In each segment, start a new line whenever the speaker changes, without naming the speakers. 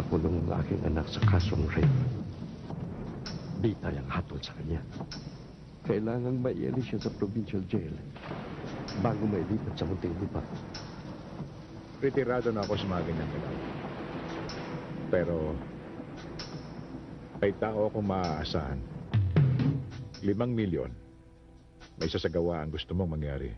ipakulong ang aking anak sa kasong rape. Di tayang hatol sa kanya. Kailangang maialis siya sa provincial jail bago mailipat sa Muntinlupa.
Retirado na ako sa mga ganyang galaw. Pero may tao akong maaasahan. 5 milyon. May sasagawa ang gusto mong mangyari.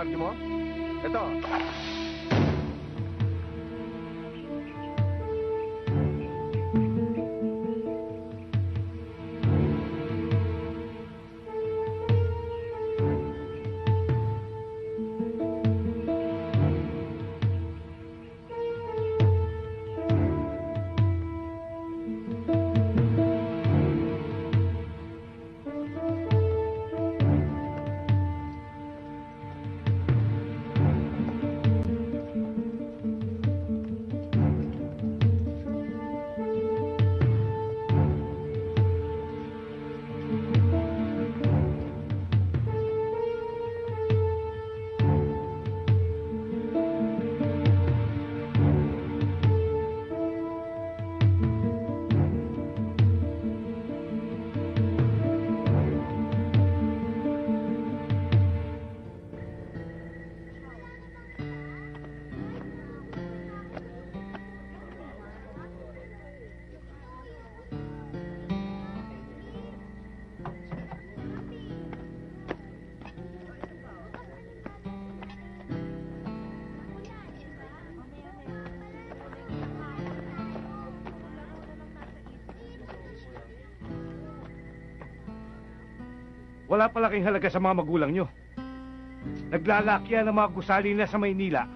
Party mo? Ito. Wala pala kayong halaga sa mga magulang nyo. Naglalakya ng mga gusali na sa Maynila.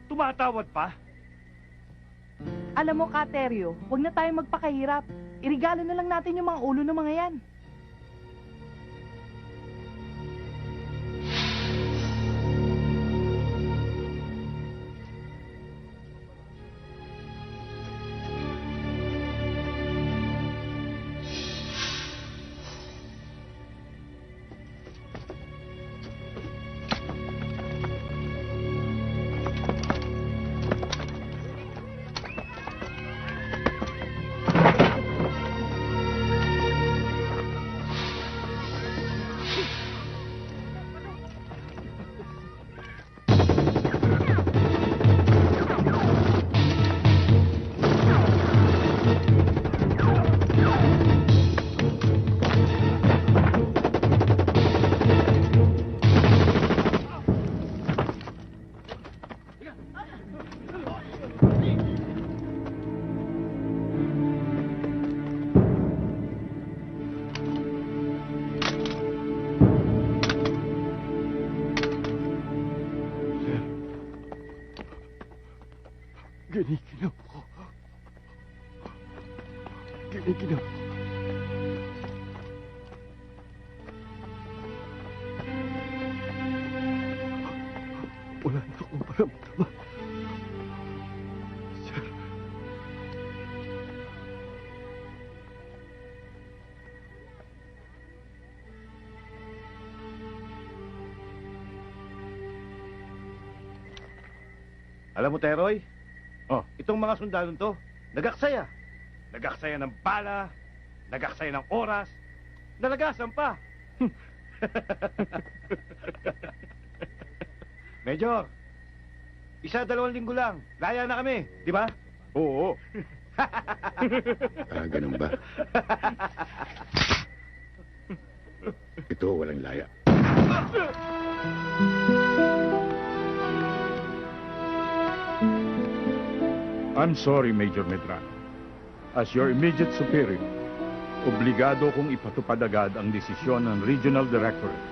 Tumatawad pa.
Alam mo, Kateryo, huwag na tayong magpakahirap. Irigalo na lang natin yung mga ulo ng mga yan.
Kinikilaw ko. Kinikilaw ko. Wala na akong maramdaman. Sir.
Alam mo, Teroy?
Oh.
Itong mga sundalong to, nagaksaya. Nagaksaya ng bala, nagaksaya ng oras, nalagasan pa. Major, 1-2 linggo lang, laya na kami, di ba?
Oo.
Ganun ba? Ito, walang laya.
I'm sorry, Major Medrano. As your immediate superior, obligado kong ipatupad agad ang desisyon ng Regional Directorate.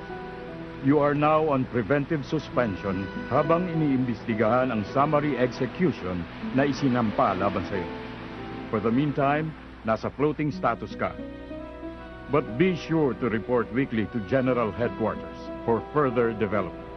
You are now on preventive suspension habang iniimbestigahan ang summary execution na isinampa laban sa iyo. For the meantime, nasa floating status ka. But be sure to report weekly to General Headquarters for further development.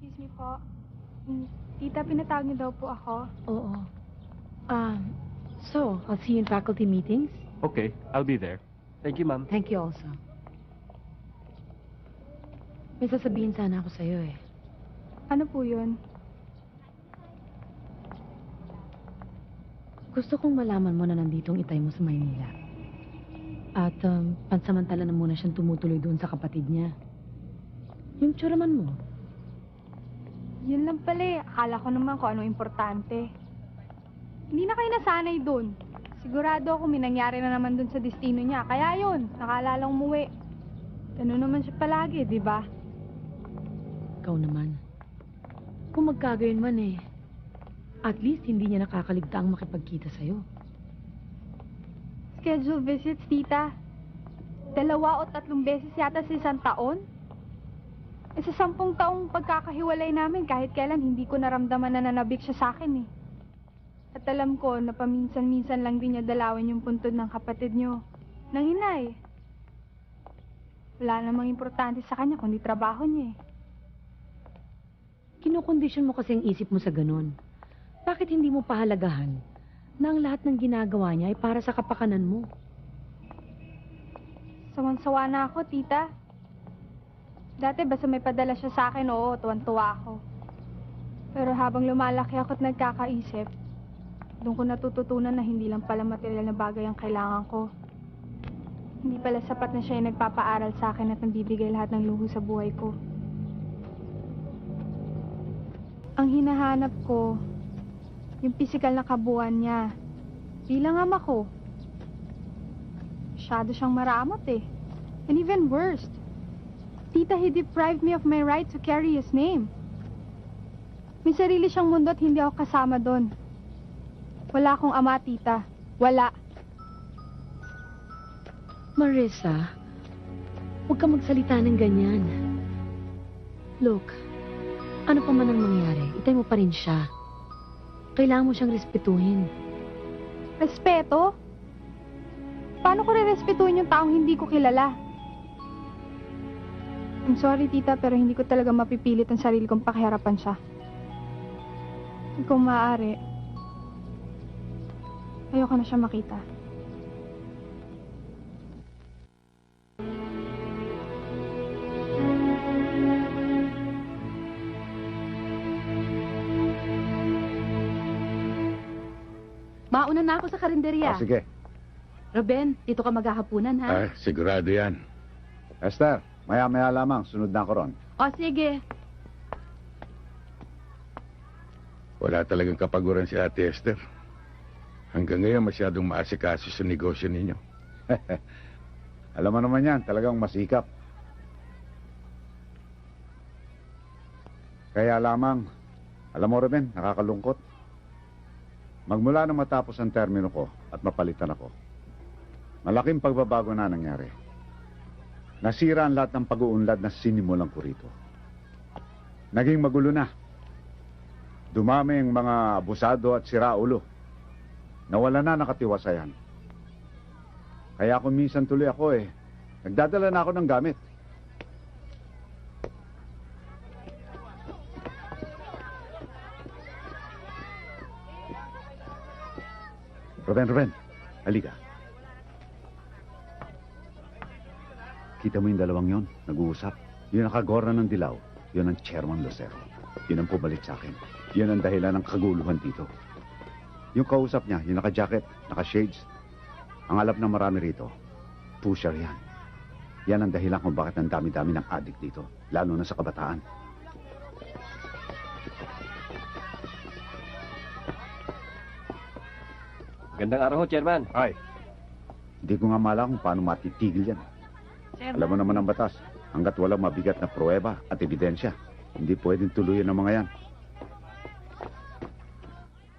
Excuse me po. Tita, pinatawag niyo daw po ako.
Oo. So, I'll see you in faculty meetings.
Okay, I'll be there.
Thank you, ma'am.
Thank you also. May sasabihin sana ako sa'yo eh.
Ano po yun?
Gusto kong malaman mo na nanditong itay mo sa Maynila. At pansamantala na muna siyang tumutuloy doon sa kapatid niya. Yung tsuraman mo.
Yun lang pala eh. Akala ko naman kung ano importante. Hindi na kayo nasanay doon. Sigurado ako may nangyari na naman doon sa destino niya. Kaya yun, nakalalang umuwi. Ganun naman siya palagi, di ba?
Ikaw naman. Kung magkagayon man eh, at least hindi niya nakakaligtaang makipagkita sa'yo.
Schedule visits, tita. 2 o 3 beses yata sa isang taon. Eh sa 10 taong pagkakahiwalay namin, kahit kailan hindi ko naramdaman na nanabik siya sa akin eh. At alam ko na paminsan-minsan lang din niya dalawin yung puntod ng kapatid niyo. Nang inay. Wala namang importante sa kanya kundi trabaho niya eh.
Kinokondisyon mo kasi ang isip mo sa ganun. Bakit hindi mo pahalagahan na ang lahat ng ginagawa niya ay para sa kapakanan mo?
Sawan-sawa na ako, tita. Dati basta may padala siya sa akin, oo, tuwan-tuwa ako. Pero habang lumalaki ako at nagkakaisip, doon ko natututunan na hindi lang pala material na bagay ang kailangan ko. Hindi pala sapat na siya yung nagpapaaral sa akin at nagbibigay lahat ng luho sa buhay ko. Ang hinahanap ko, yung pisikal na kabuuan niya. Bilang ama ko. Masyado siyang maramot eh. And even worse, tita, he deprived me of my right to carry his name. May sarili siyang mundo at hindi ako kasama doon. Wala akong ama, tita. Wala.
Marissa, huwag ka magsalita ng ganyan. Look, ano pa man ang mangyari, itay mo pa rin siya. Kailangan mo siyang respetuhin.
Respeto? Paano ko re-respetuhin yung taong hindi ko kilala? I'm sorry, tita, pero hindi ko talaga mapipilit ang sarili kong pakiharapan siya. Kung maaari, ayoko na siya makita.
Mauna na ako sa karinderya.
Sige.
Ruben, dito ka maghahapunan, ha?
Sigurado yan. Esther, maya-maya lamang. Sunod na ako ron.
O, sige.
Wala talagang kapaguran si Ate Esther. Hanggang ngayon masyadong maasikaso sa negosyo ninyo. Alam mo naman yan, talagang masikap. Kaya lamang, alam mo Ruben, nakakalungkot. Magmula nang matapos ang termino ko at mapalitan ako, malaking pagbabago na nangyari. Nasira ang lahat ng pag-uunlad na sinimulan ko rito. Naging magulo na. Dumami ang mga abusado at siraulo. Nawala na nakatiwasayan. Kaya kung minsan tuloy ako nagdadala na ako ng gamit. Ruben, halika. Kita mo yung dalawang yon, nag-uusap. Yun ang kagorna ng dilaw. Yun ang Chairman Lucero. Yun ang pumalit sa akin. Yun ang dahilan ng kaguluhan dito. Yung kausap niya, yung naka-jacket, naka-shades. Ang alam ng marami rito, pusher yan. Yan ang dahilan kung bakit ang dami-dami ng addict dito. Lalo na sa kabataan.
Gandang araw ho, Chairman.
Ay, hindi ko nga mala kung paano matitigil yan. Alam mo naman ang batas, hanggat walang mabigat na pruweba at ebidensya, hindi pwedeng tuluyan ng mga yan.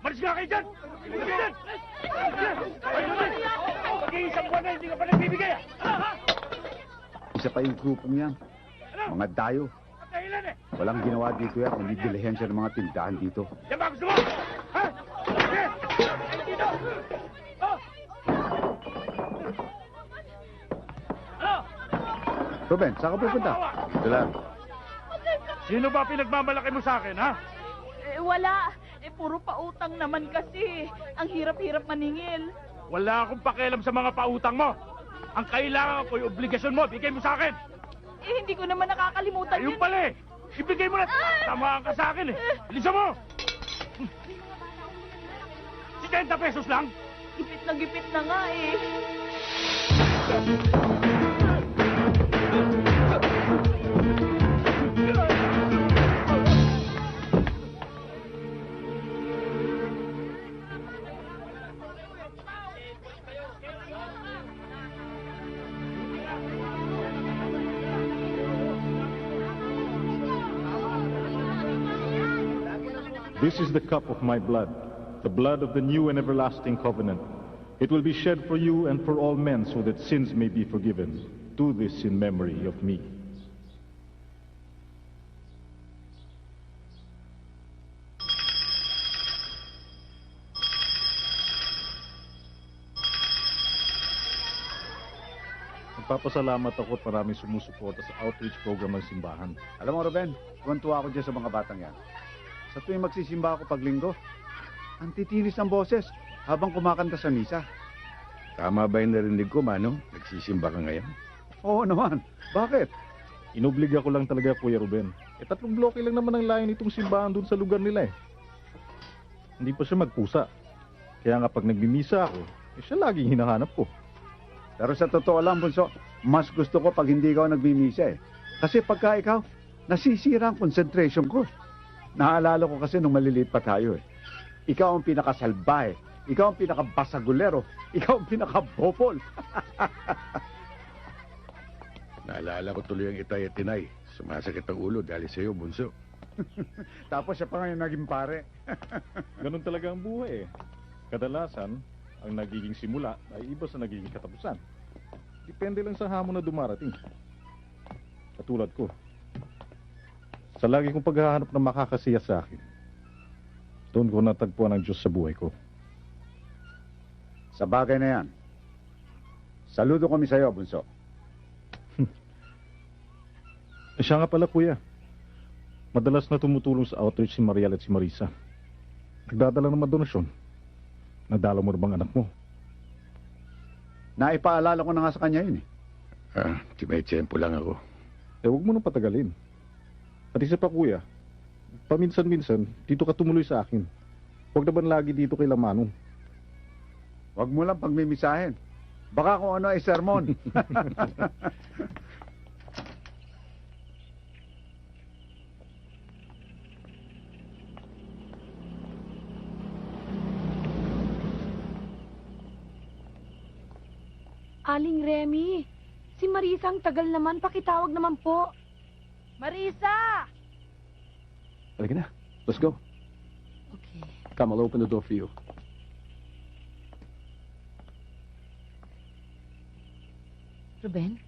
Malis ka kayo dyan! Malis ka dyan! Mag-iisang buwan na hindi ka pa nagbibigay,
Isa pa yung grupong yan, mga dayo.
Dahilan
Walang ginawa dito yan, kundi dilihensya ng mga tindahan dito.
Yan ba gusto mo? Ha? Sige! Dito! Oh! Ano?
Ruben, saan ka pupunta? Ito lang.
Sino ba pinagmamalaki mo sa akin, ha?
Wala. Puro pautang naman kasi. Ang hirap-hirap maningil.
Wala akong pakialam sa mga pautang mo. Ang kailangan ko yung obligasyon mo, bigay mo sa akin.
Hindi ko naman nakakalimutan
Ayun pala ibigay mo na. Tamaan ka sa akin Bilisan mo! 70 pesos lang?
Gipit na nga
This is the cup of my blood, the blood of the new and everlasting covenant. It will be shed for you and for all men so that sins may be forgiven. Do this in memory of me. Nagpapasalamat ako at maraming sumusuporta sa outreach program ng simbahan.
Alam mo, Ruben, tuwan-tuwa ako dyan sa mga batang yan. Sa tuwing magsisimba ako pag linggo, ang titinis ng boses habang kumakanta sa misa. Tama ba yung narinig ko, Mano? Nagsisimba ka ngayon? Oo naman. Bakit?
Inobliga ko lang talaga, Kuya Ruben. 3 bloke lang naman ang layo nitong simbahan doon sa lugar nila Hindi pa siya magpusa. Kaya nga pag nagmimisa ako, siya laging hinahanap ko.
Pero sa totoo lang, Bunso, mas gusto ko pag hindi ikaw nagmimisa Kasi pagka ikaw, nasisira ang concentration ko. Naalala ko kasi nung maliliit pa tayo Ikaw ang pinakasalbahe. Ikaw ang pinakabasagulero. Ikaw ang pinakabopol. Naalala ko tuloy ang itay at tinay. Sumasakit ang ulo dahil sa iyo, Bunso. Tapos siya pa ngayon naging pare.
Ganun talaga ang buhay Kadalasan, ang nagiging simula ay iba sa nagiging katapusan. Depende lang sa hamon na dumarating. Katulad ko. Sa lagi kong paghahanap ng makakasiya sa akin. Doon ko natagpuan ang Diyos sa buhay ko.
Sa bagay na yan, saludo kami sa iyo, Bunso.
Siya nga pala, kuya. Madalas na tumutulong sa outreach si Mariel at si Marisa. Nagdadala ng mga donasyon. Nadala mo na bang anak mo?
Naipaalala ko na nga sa kanya yun eh.
May tiyempo lang ako.
Huwag mo nang patagalin. At isa pa, kuya, paminsan-minsan, dito ka tumuloy sa akin. Huwag naman lagi dito kay Lamanong.
Huwag mo lang pagmimisahin. Baka kung ano ay sermon.
Aling Remy, si Marisa ang tagal naman. Pakitawag naman po.
Marisa!
Halika na. Let's go.
Okay.
Come, I'll open the door for you.
Ruben?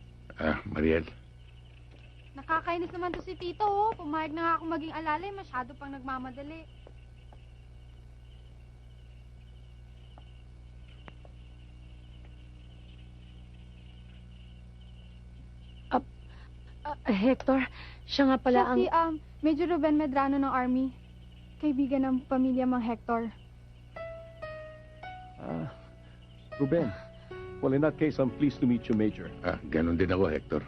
Mariel.
Nakakainis naman to si Tito, oh. Pumayag na nga ako maging alalay, masyado pang nagmamadali.
Hector, siya nga pala ang...
Siya si, Major Ruben Medrano ng Army. Kaibigan ng pamilya Mang Hector.
Ruben. Well, in that case, I'm pleased to meet you, Major.
Ganon din ako, Hector.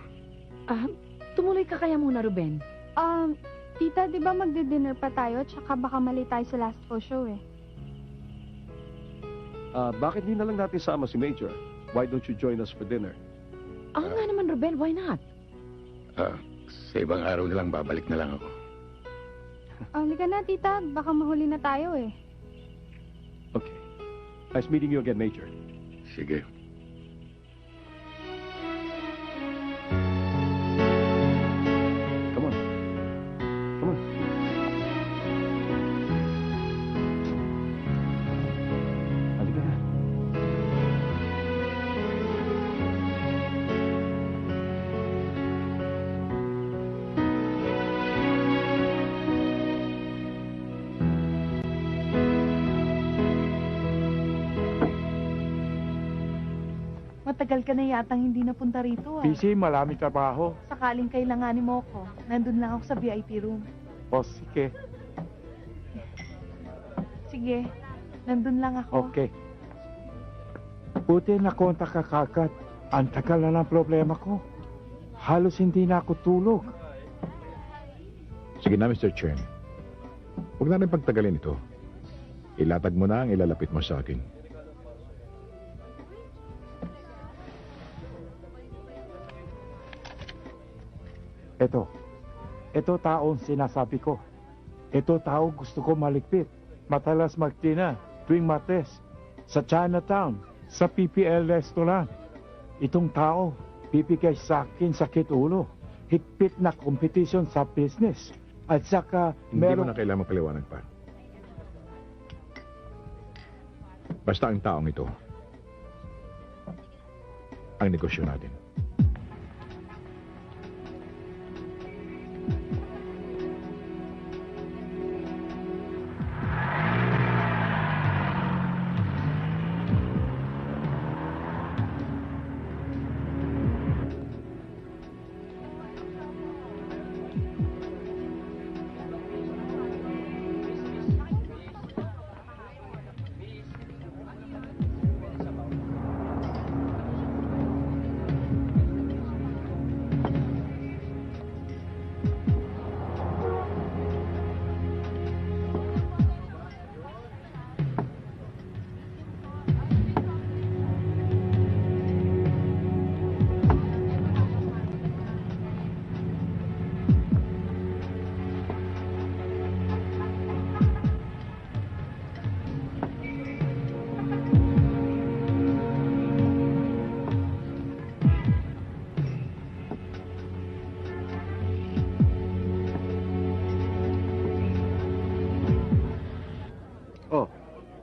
Tumuloy ka kaya muna, Ruben.
Tita, di ba magdi-dinner pa tayo? Tsaka baka mali tayo sa last po show eh.
Bakit di na lang natin sama si Major? Why don't you join us for dinner?
Nga naman, Ruben, why not?
Sa ibang araw na lang, babalik na lang ako.
Halika na, tita. Baka mahuli na tayo eh.
Okay. Nice meeting you again, Major.
Sige.
Come on. Come on. Halika na.
Matagal ka na yatang hindi napunta rito,
PC, marami trabaho.
Sakaling kailanganin mo ko, nandun lang ako sa VIP room.
O, sige.
Sige, nandun lang ako.
Okay. Buti nakontak ka kagad. Ang tagal na ng problema ko. Halos hindi na ako tulog.
Sige na, Mr. Chen. Huwag na rin pagtagalin ito. Ilatag mo na ang ilalapit mo sa akin.
Ito taong sinasabi ko. Ito tao gusto ko maligpit. Matalas magtina tuwing Martes sa Chinatown, sa PPL restaurant. Itong tao, bibigay sa akin sakit ulo. Higpit na competition sa business. At saka
Hindi mo na kailangan paliwanag pa. Basta ang taong ito, ang negosyo natin.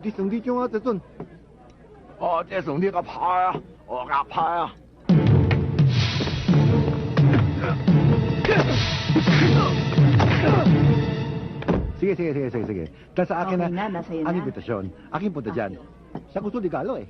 啲送啲鐘啊，就樽。
哦，即係送啲個牌啊，我夾牌啊。
Sige,
sige. Dahil sa akin
Okay na, nasa iyo
ang
na.
imbitasyon. Aking punta dyan. Sa gusto ligalo eh.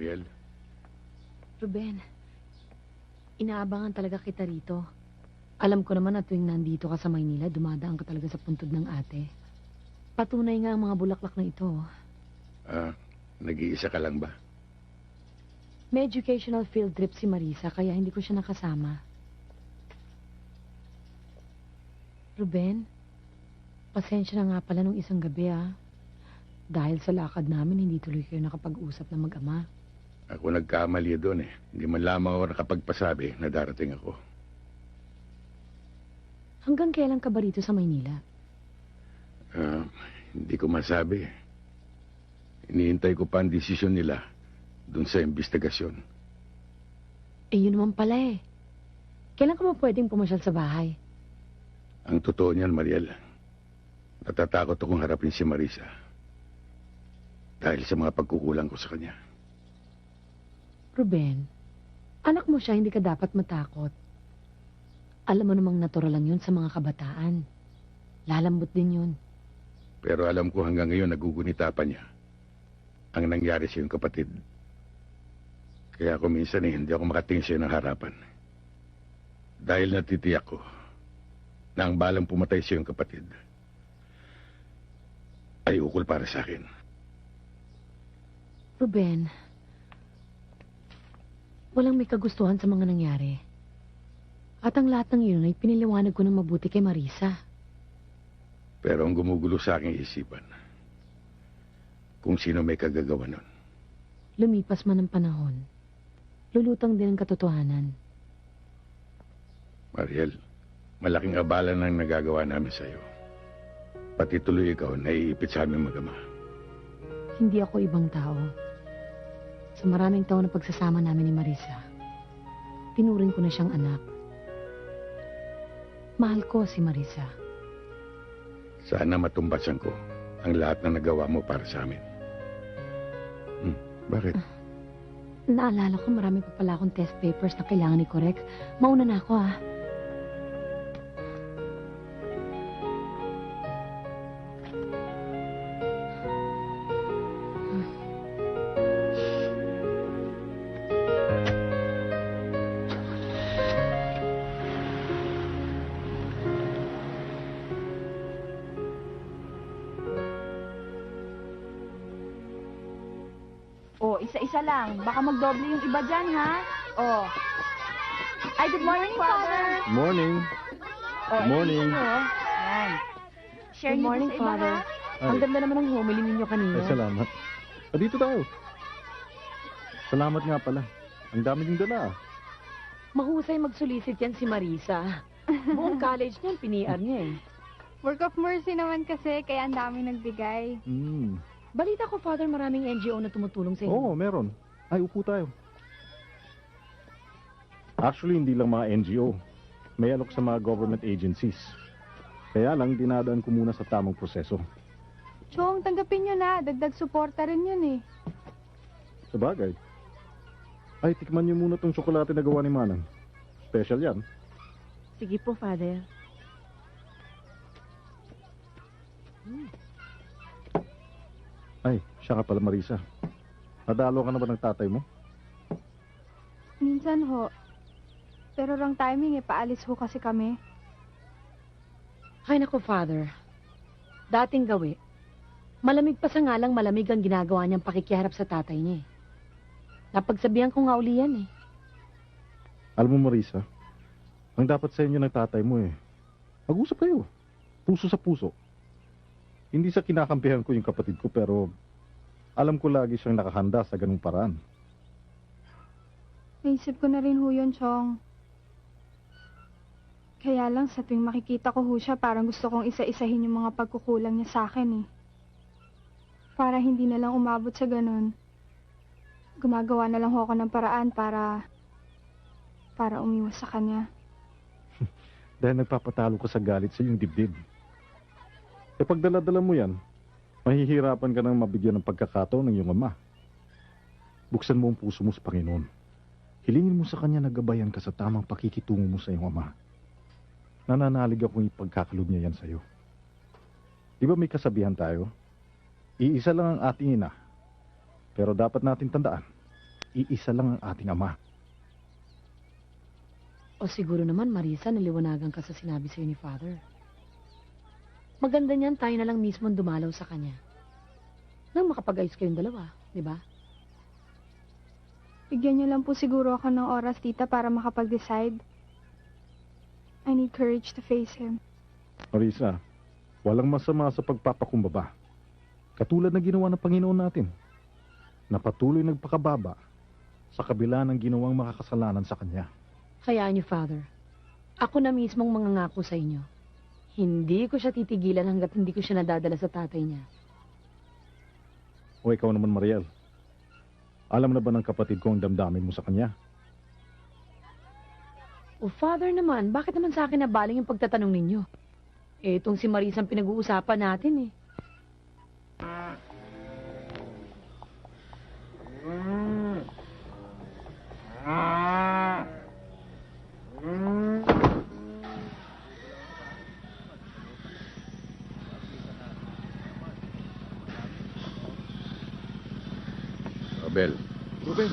Mariel,
Ruben, inaabangan talaga kita rito. Alam ko naman na tuwing nandito ka sa Maynila, dumadaan ka talaga sa puntod ng ate. Patunay nga ang mga bulaklak na ito.
nag-iisa ka lang ba?
May educational field trip si Marisa, kaya hindi ko siya nakasama. Ruben, pasensya na nga pala nung isang gabi Dahil sa lakad namin, hindi tuloy kayo nakapag-usap na mag-ama.
Ako nagkamali doon eh. Hindi man lamang ako nakapagpasabi na darating ako.
Hanggang kailan ka ba rito sa Maynila?
Hindi ko masabi. Iniintay ko pa ang desisyon nila doon sa investigasyon.
Yun naman pala Kailan ka ba pwedeng pumasyal sa bahay?
Ang totoo niyan, Mariel, natatakot akong harapin si Marisa dahil sa mga pagkukulang ko sa kanya.
Ruben, anak mo siya, hindi ka dapat matakot. Alam mo namang natural lang yun sa mga kabataan. Lalambot din yun.
Pero alam ko hanggang ngayon nagugunita pa niya ang nangyari sa iyong kapatid. Kaya ako minsan hindi ako makatingin sa'yo ng harapan. Dahil natitiyak ko na ang balang pumatay sa iyong kapatid ay ukol para sa akin.
Ruben, walang may kagustuhan sa mga nangyari. At ang lahat ng iyon ay piniliwanag ko ng mabuti kay Marisa.
Pero ang gumugulo sa aking isipan, kung sino may kagagawa nun.
Lumipas man ang panahon, lulutang din ang katotohanan.
Mariel, malaking abala ng nagagawa namin sa'yo. Pati tuloy ikaw, naiipit sa aming mag-ama.
Hindi ako ibang tao. Sa maraming taon na pagsasama namin ni Marisa, tinuring ko na siyang anak. Mahal ko si Marisa.
Sana matumbasan ko ang lahat na nagawa mo para sa amin. Bakit?
Naalala ko marami pa pala akong test papers na kailangan i-correct. Mauna na ako, ah.
Oh, isa-isa lang. Baka magdoble yung iba dyan, ha? Oh. Ay, good morning, Father.
Morning.
Oh,
Morning.
ito, oh. Yan. Share
Good
niyo
morning,
to sa iba,
Father.
ha?
Ang ganda naman ng homily ninyo kanina.
Ay, salamat. Dito tayo. Salamat nga pala. Ang dami niyong dala.
Mahusay mag-solicit yan si Marisa. Buong college niyan, piniar niya eh.
Work of mercy naman kasi, kaya ang dami nagbigay.
Balita ko, Father, maraming NGO na tumutulong sa inyo.
Oo, meron. Ay, upo tayo. Actually, hindi lang mga NGO. May alok sa mga government agencies. Kaya lang, dinadaan ko muna sa tamang proseso.
Chong, tanggapin nyo na. Dagdag suporta rin yun eh.
Sabagay. Ay, tikman niyo muna tong tsokolate na gawa ni Manang. Special yan.
Sige po, Father.
Ay, siya ka pala, Marisa. Nadalo ka na ba ng tatay mo?
Minsan ho. Pero wrong timing eh. Paalis ho kasi kami.
Ay, naku, Father. Dating gawi. Malamig pa sa ngalang malamig ang ginagawa niyang pakikiharap sa tatay niya eh. Napagsabihan ko nga uli yan eh.
Alam mo, Marisa, ang dapat sa inyo ng tatay mo eh, mag-usap kayo. Puso sa puso. Hindi sa kinakampihan ko yung kapatid ko, pero alam ko lagi siyang nakahanda sa ganung paraan.
Naisip ko na rin ho yun, Chong. Kaya lang sa tuwing makikita ko ho siya, parang gusto kong isa-isahin yung mga pagkukulang niya sa akin eh. Para hindi na lang umabot sa ganun. Gumagawa na lang ho ako ng paraan para umiwas sa kanya.
Dahil nagpapatalo ka sa galit sa iyong dibdib. E pag dala-dala mo yan, mahihirapan ka nang mabigyan ng pagkakataon ng iyong ama. Buksan mo ang puso mo sa Panginoon. Hilingin mo sa Kanya na gabayan ka sa tamang pakikitungo mo sa iyong ama. Nananalig akong ipagkakalob niya yan sa iyo. Di ba may kasabihan tayo? Iisa lang ang ating ina. Pero dapat natin tandaan, iisa lang ang ating ama.
O siguro naman, Marisa, naliwanagan ka sa sinabi sa'yo ni Father. Maganda niyan, tayo na lang mismo dumalaw sa kanya. Nang makapag-ayos kayong dalawa, di ba?
Bigyan niyo lang po siguro ako ng oras, tita, para makapag-decide. I need courage to face him.
Marisa, walang masama sa pagpapakumbaba. Katulad na ginawa ng Panginoon natin, na patuloy nagpakababa sa kabila ng ginawang makakasalanan sa Kanya.
Hayaan niyo, Father. Ako na mismong mangangako sa inyo. Hindi ko siya titigilan hanggat hindi ko siya nadadala sa tatay niya.
O ikaw naman, Mariel. Alam na ba ng kapatid ko ang damdamin mo sa kanya?
O Father naman, bakit naman sa akin nabaling yung pagtatanong ninyo? Eh, itong si Marisa ang pinag-uusapan natin eh.
Abel,
Ruben,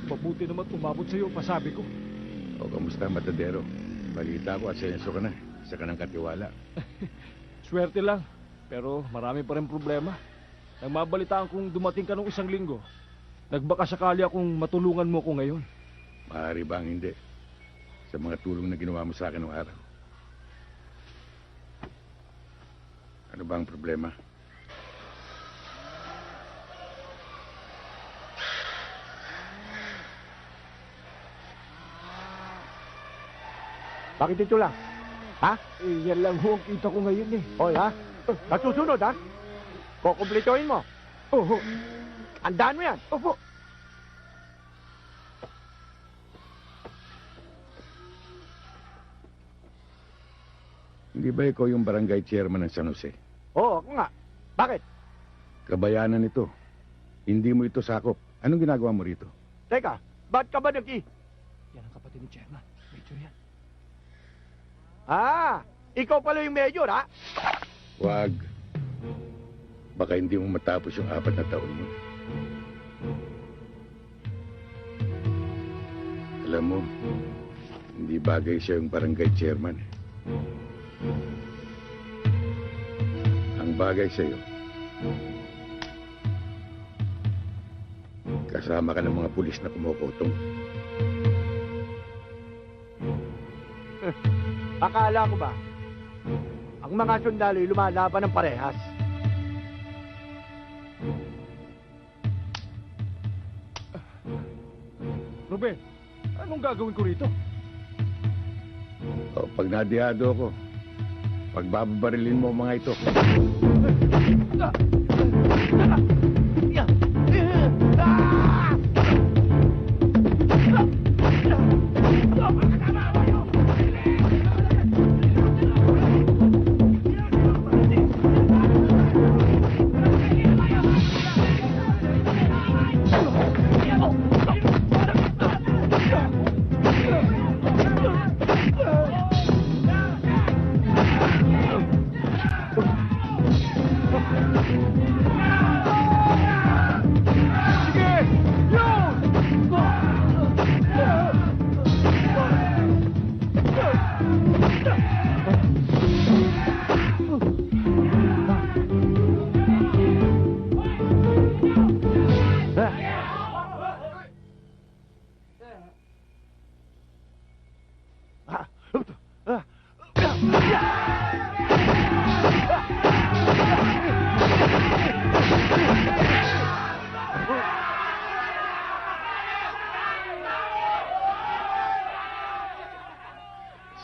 Mabuti naman umabot sa'yo, pasabi ko.
O, kamusta, Matadero? Balita ko, asenso ka na. Isa ka ng katiwala.
Swerte lang, pero marami pa rin problema. Nang mabalitaan kong dumating ka nung 1 linggo, nagbaka sakali akong matulungan mo ko ngayon.
Maaari ba ang hindi? Sa mga tulong na ginawa mo sa akin noong araw. Ano ba ang problema?
Bakit ito lang? Ha?
Yan lang ho ang kita ko ngayon eh.
Hoy, ha? Nasusunod, ha? Kukumplitohin mo.
Oho.
Andaan mo yan.
Opo.
Hindi ba ikaw yung barangay chairman ng San Jose?
Oo, ako nga. Bakit?
Kabayanan ito. Hindi mo ito sakop. Anong ginagawa mo rito?
Teka, ba't ka ba
Yan ang kapatid ni Chairman. Major yan.
Ikaw pala yung mayor, ha?
Wag. Baka hindi mo matapos yung 4 na taon mo. Alam mo, hindi bagay siya yung barangay chairman. Ang bagay sa'yo, kasama ka ng mga pulis na kumukutong.
Akala ko ba? Ang mga sundalo'y lumalaban ng parehas.
Ruben, anong gagawin ko rito?
O, pag nadihado ko, pagbabarilin mo ang mga ito.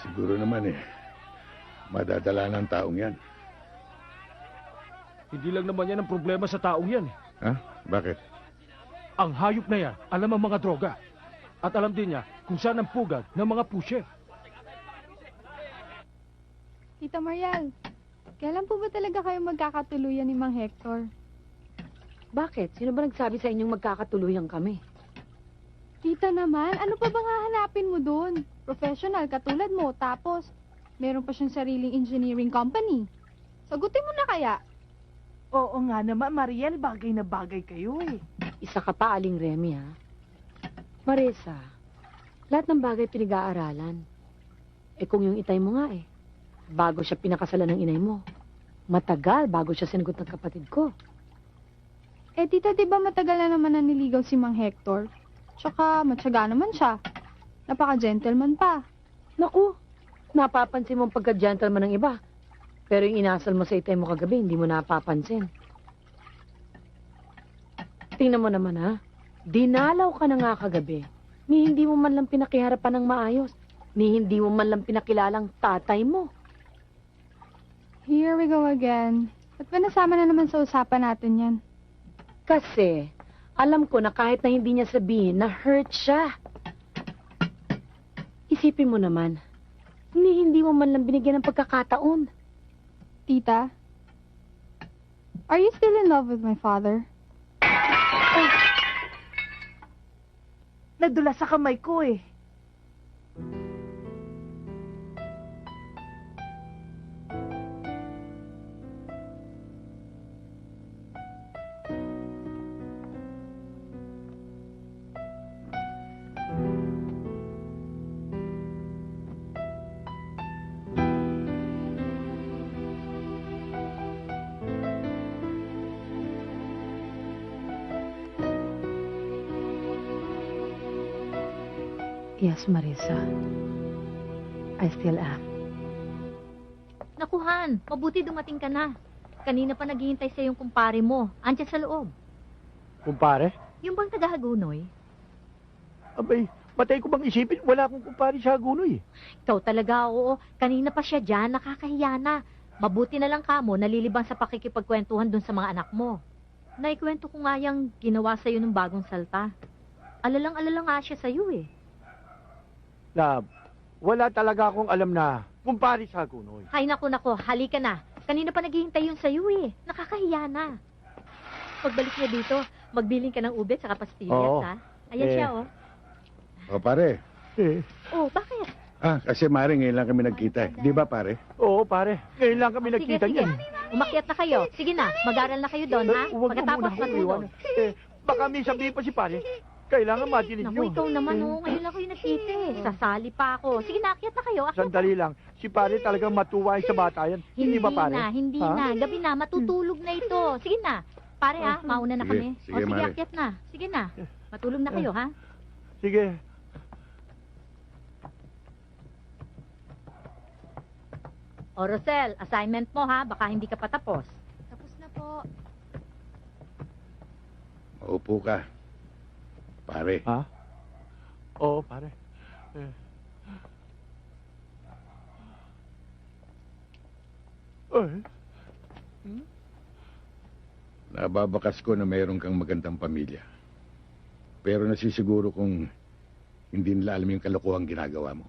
Siguro naman madadala ng taong yan.
Hindi lang naman yan ang problema sa taong yan eh.
Ha? Bakit?
Ang hayop na yan, alam ang mga droga. At alam din niya kung saan ang pugad ng mga pusher.
Tita Mariel, kailan po ba talaga kayo magkakatuluyan ni Mang Hector?
Bakit? Sino ba nagsabi sa inyong magkakatuluyan kami?
Tita naman, ano pa bang hahanapin mo doon? Professional katulad mo, tapos meron pa siyang sariling engineering company. Sagutin mo na kaya?
Oo nga naman, Mariel, bagay na bagay kayo eh.
Isa ka pa, Aling Remy, ha? Marisa, lahat ng bagay pinag-aaralan. Kung yung itay mo nga bago siya pinakasalan ng inay mo, matagal bago siya sinagot ng kapatid ko.
Tita, di ba matagal na naman naniligaw si Mang Hector? Tsaka, matyaga naman siya. Napaka-gentleman pa.
Naku, napapansin mo ang pagka-gentleman ng iba. Pero yung inasal mo sa itay mo kagabi, hindi mo napapansin. Tingnan mo naman, ha? Dinalaw ka na nga kagabi. Ni hindi mo man lang pinakiharapan ng maayos. Ni hindi mo man lang pinakilalang tatay mo.
Here we go again. Ba't ba nasama na naman sa usapan natin yan?
Kasi, alam ko na kahit na hindi niya sabihin na hurt siya. Isipin mo naman, hindi mo man lang binigyan ng pagkakataon.
Tita, are you still in love with my father?
Nadula sa kamay ko eh.
Yes, Marisa. I still am.
Nakuhan, mabuti dumating ka na. Kanina pa naghihintay sa yung kumpare mo. Andiyan sa loob.
Kumpare?
Yung bang taga-Hagunoy?
Abay, patay ko bang isipin? Wala akong kumpare sa Hagunoy.
Ikaw talaga, oo. Kanina pa siya dyan, nakakahiya na. Mabuti na lang kamo, nalilibang sa pakikipagkwentuhan dun sa mga anak mo. Naikwento ko nga yung ginawa sa'yo ng bagong salta. Alalang-alala nga siya sa'yo eh.
Love, wala talaga akong alam na kumpare sa Hagunoy.
Ay naku, halika na. Kanina pa naghihintay yun sa'yo eh. Nakakahiya na. Pagbalik niya dito, magbiling ka ng ube at pastillas,
Oo.
ha? Ayan siya, oh.
O pare,
Oh, bakit?
kasi Mare, ngayon lang kami nagkita eh. Di ba pare?
Oo, pare. Ngayon lang kami
Sige,
nagkita
sige.
niyan.
Umakyat na kayo. Sige na, mag-aral na kayo doon, ha?
Huwag mo
Pagkatapos
muna akong
matulog.
iwan. Baka may sabihin pa si pare. Kailangan madinig
Naku,
nyo.
ikaw naman, oh. Ngayon lang kayo nakita eh. Sasali pa ako. Sige na, akyat na kayo. Akyat
Sandali lang. Si pare talagang matuwa sa bata yan. Hindi ba pare?
Hindi
Ha?
na. Gabi na, matutulog na ito. Sige na. Pare ha, mauna na
Sige,
kami.
sige,
Sige,
Mare.
akyat na. Sige na. Matulog na kayo, ha?
Sige.
O, Rosel, assignment mo, ha? Baka hindi ka patapos.
Tapos na po.
Maupo ka. Pare,
Ha? Oo, pare.
nababakas ko na mayroon kang magandang pamilya. Pero nasisiguro kung hindi nila alam yung kalokohang ginagawa mo.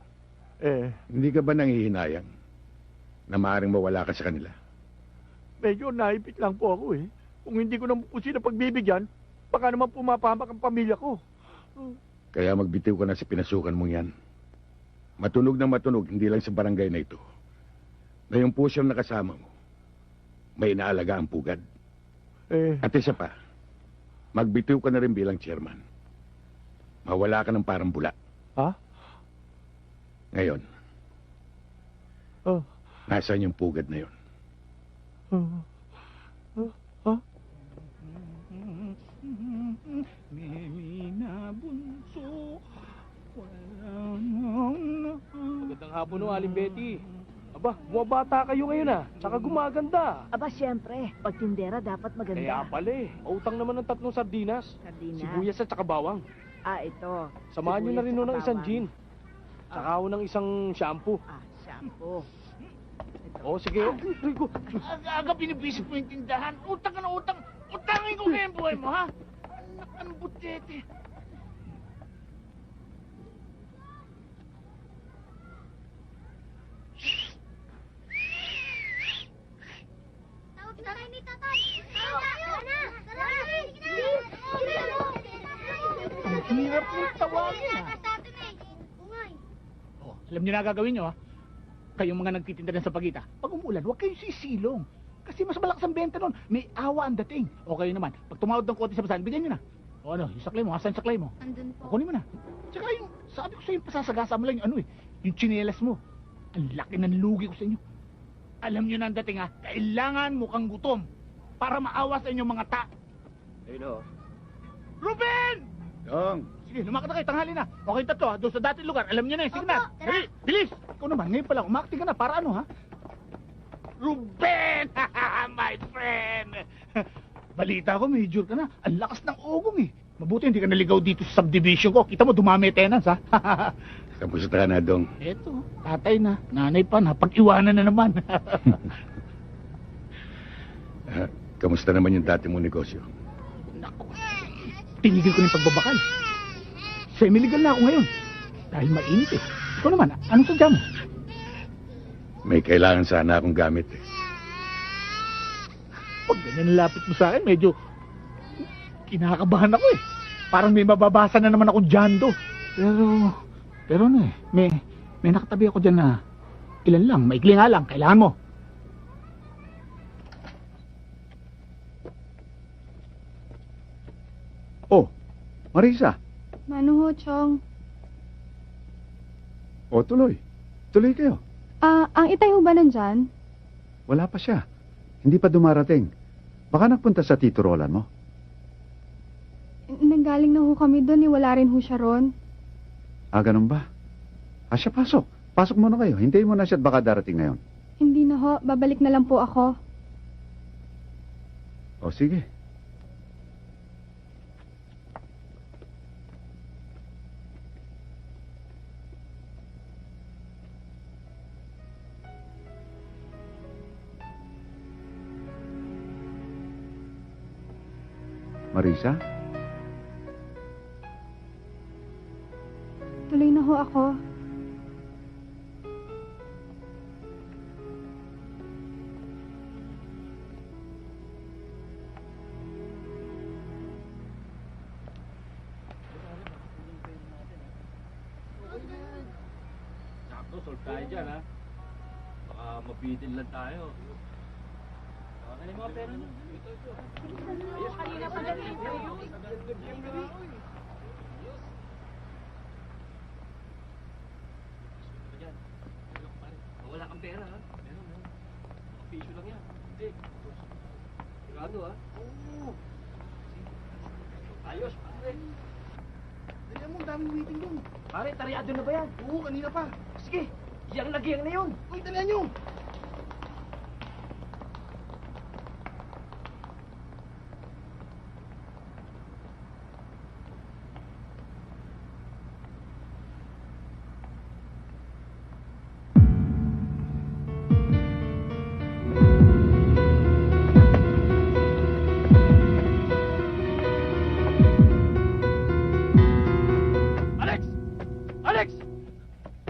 Hindi ka ba nanghihinayang na maaaring mawala ka sa kanila?
Medyo naipit lang po ako eh. Kung hindi ko naman po sila pagbibigyan, baka naman pumapahamak ang pamilya ko.
Kaya magbitiw ka na sa pinasukan mo yan. Matunog na matunog, hindi lang sa barangay na ito. Na yung pusyang nakasama mo, may inaalaga ang pugad. At isa pa, magbitiw ka na rin bilang chairman. Mawala ka ng parang bula.
Ha?
Ngayon,
Oh.
nasaan yung pugad na yun?
Ha?
Magandang hapon no, Aling Betty. Aba, bumabata kayo ngayon ah. Tsaka gumaganda.
Aba, siyempre, pag tindera dapat maganda.
Kaya pala eh. Utang naman ng 3 sardinas.
Sardinas?
Sibuyas at tsaka bawang.
Ito.
Samahan nyo na rin
Sibuyas
nun ng
at
isang
bawang.
gin. Tsaka ako ng isang shampoo.
Shampoo.
Oo, sige. Rico.
Aga binibisit mo yung tindahan. Utang ka na utang. Utangin ko kayo yung buhay mo, ha? Anak ka ng butete.
Tatay ni tatay! Tara na! Tara na!
Ang hirap mong tawagin, ha? Oh, alam niyo na gagawin niyo, ha? Kayong mga nagtitinda ng sapagita, pag umulan, huwag kayong sisilong. Kasi mas malakas ang benta nun. May awa ang dating. O kayo naman, pag tumawad ng kote sa basahan, bigyan nyo na. O ano, yung saklay mo, asan yung saklay mo?
Andun po.
O kunin mo na. Tsaka yung, sabi ko sa'yo, pasasagasa mo lang yung ano eh, yung tsinelas mo. Ang laki ng lugi ko sa inyo. Alam nyo na ang dating, ha? Kailangan mo kang gutom para maawa sa inyong mga
Ayun o.
Ruben!
Dong!
Sige, lumakad na kayo, tanghali na. O kayong tatlo, ha? Doon sa dating lugar. Alam nyo na eh. Sige
Opo,
na.
tara.
Dali, bilis! Ikaw naman, ngayon pa lang, umakti ka na. Para ano, ha? Ruben! My friend! Balita ko, major ka na. Ang lakas ng ugong eh. Mabuti hindi ka naligaw dito sa subdivision ko. Kita mo, dumami tenants, ha?
Kamusta ka na, Dong?
Eto, tatay na. Nanay pa na. Pag-iwanan na naman.
Kamusta naman yung dati mong negosyo?
Naku, tinigil ko na yung pagbabakal. Semi-legal na ako ngayon. Dahil mainit eh. Ikaw naman, anong sadya mo?
May kailangan sana akong gamit eh.
Pag ganyan lapit mo sa akin, medyo kinakabahan ako eh. Parang may mababasa na naman akong jando. Pero ano eh, may nakatabi ako dyan na ilan lang, maikli nga lang, kailangan mo.
Oh, Marisa.
Mano ho, Chong?
O, tuloy. Tuloy kayo.
Ang itay ho ba nandyan?
Wala pa siya. Hindi pa dumarating. Baka nagpunta sa Tito Roland mo.
Nanggaling na ho kami doon, wala rin ho siya ron.
Ganun ba? Siya, pasok. Pasok muna kayo. Hintayin mo na siya at baka darating ngayon.
Hindi na ho, babalik na lang po ako.
O, sige. Marisa?
Tuloy na ho ako.
Sakto, solve tayo dyan, ha? Baka mapitin lang tayo. Okay na mga pera niyo. Ayos, kanina pa lang yun. Wala kang pera, ha? Meron. Mga piso lang yan. Hindi. Sigurado, ha? Oo. Ayos, pare.
Dali mo, daming waiting doon.
Pare, taryado na ba yan?
Oo, kanina pa.
Sige, yang lagyan na yun.
Uy, dalihan nyo.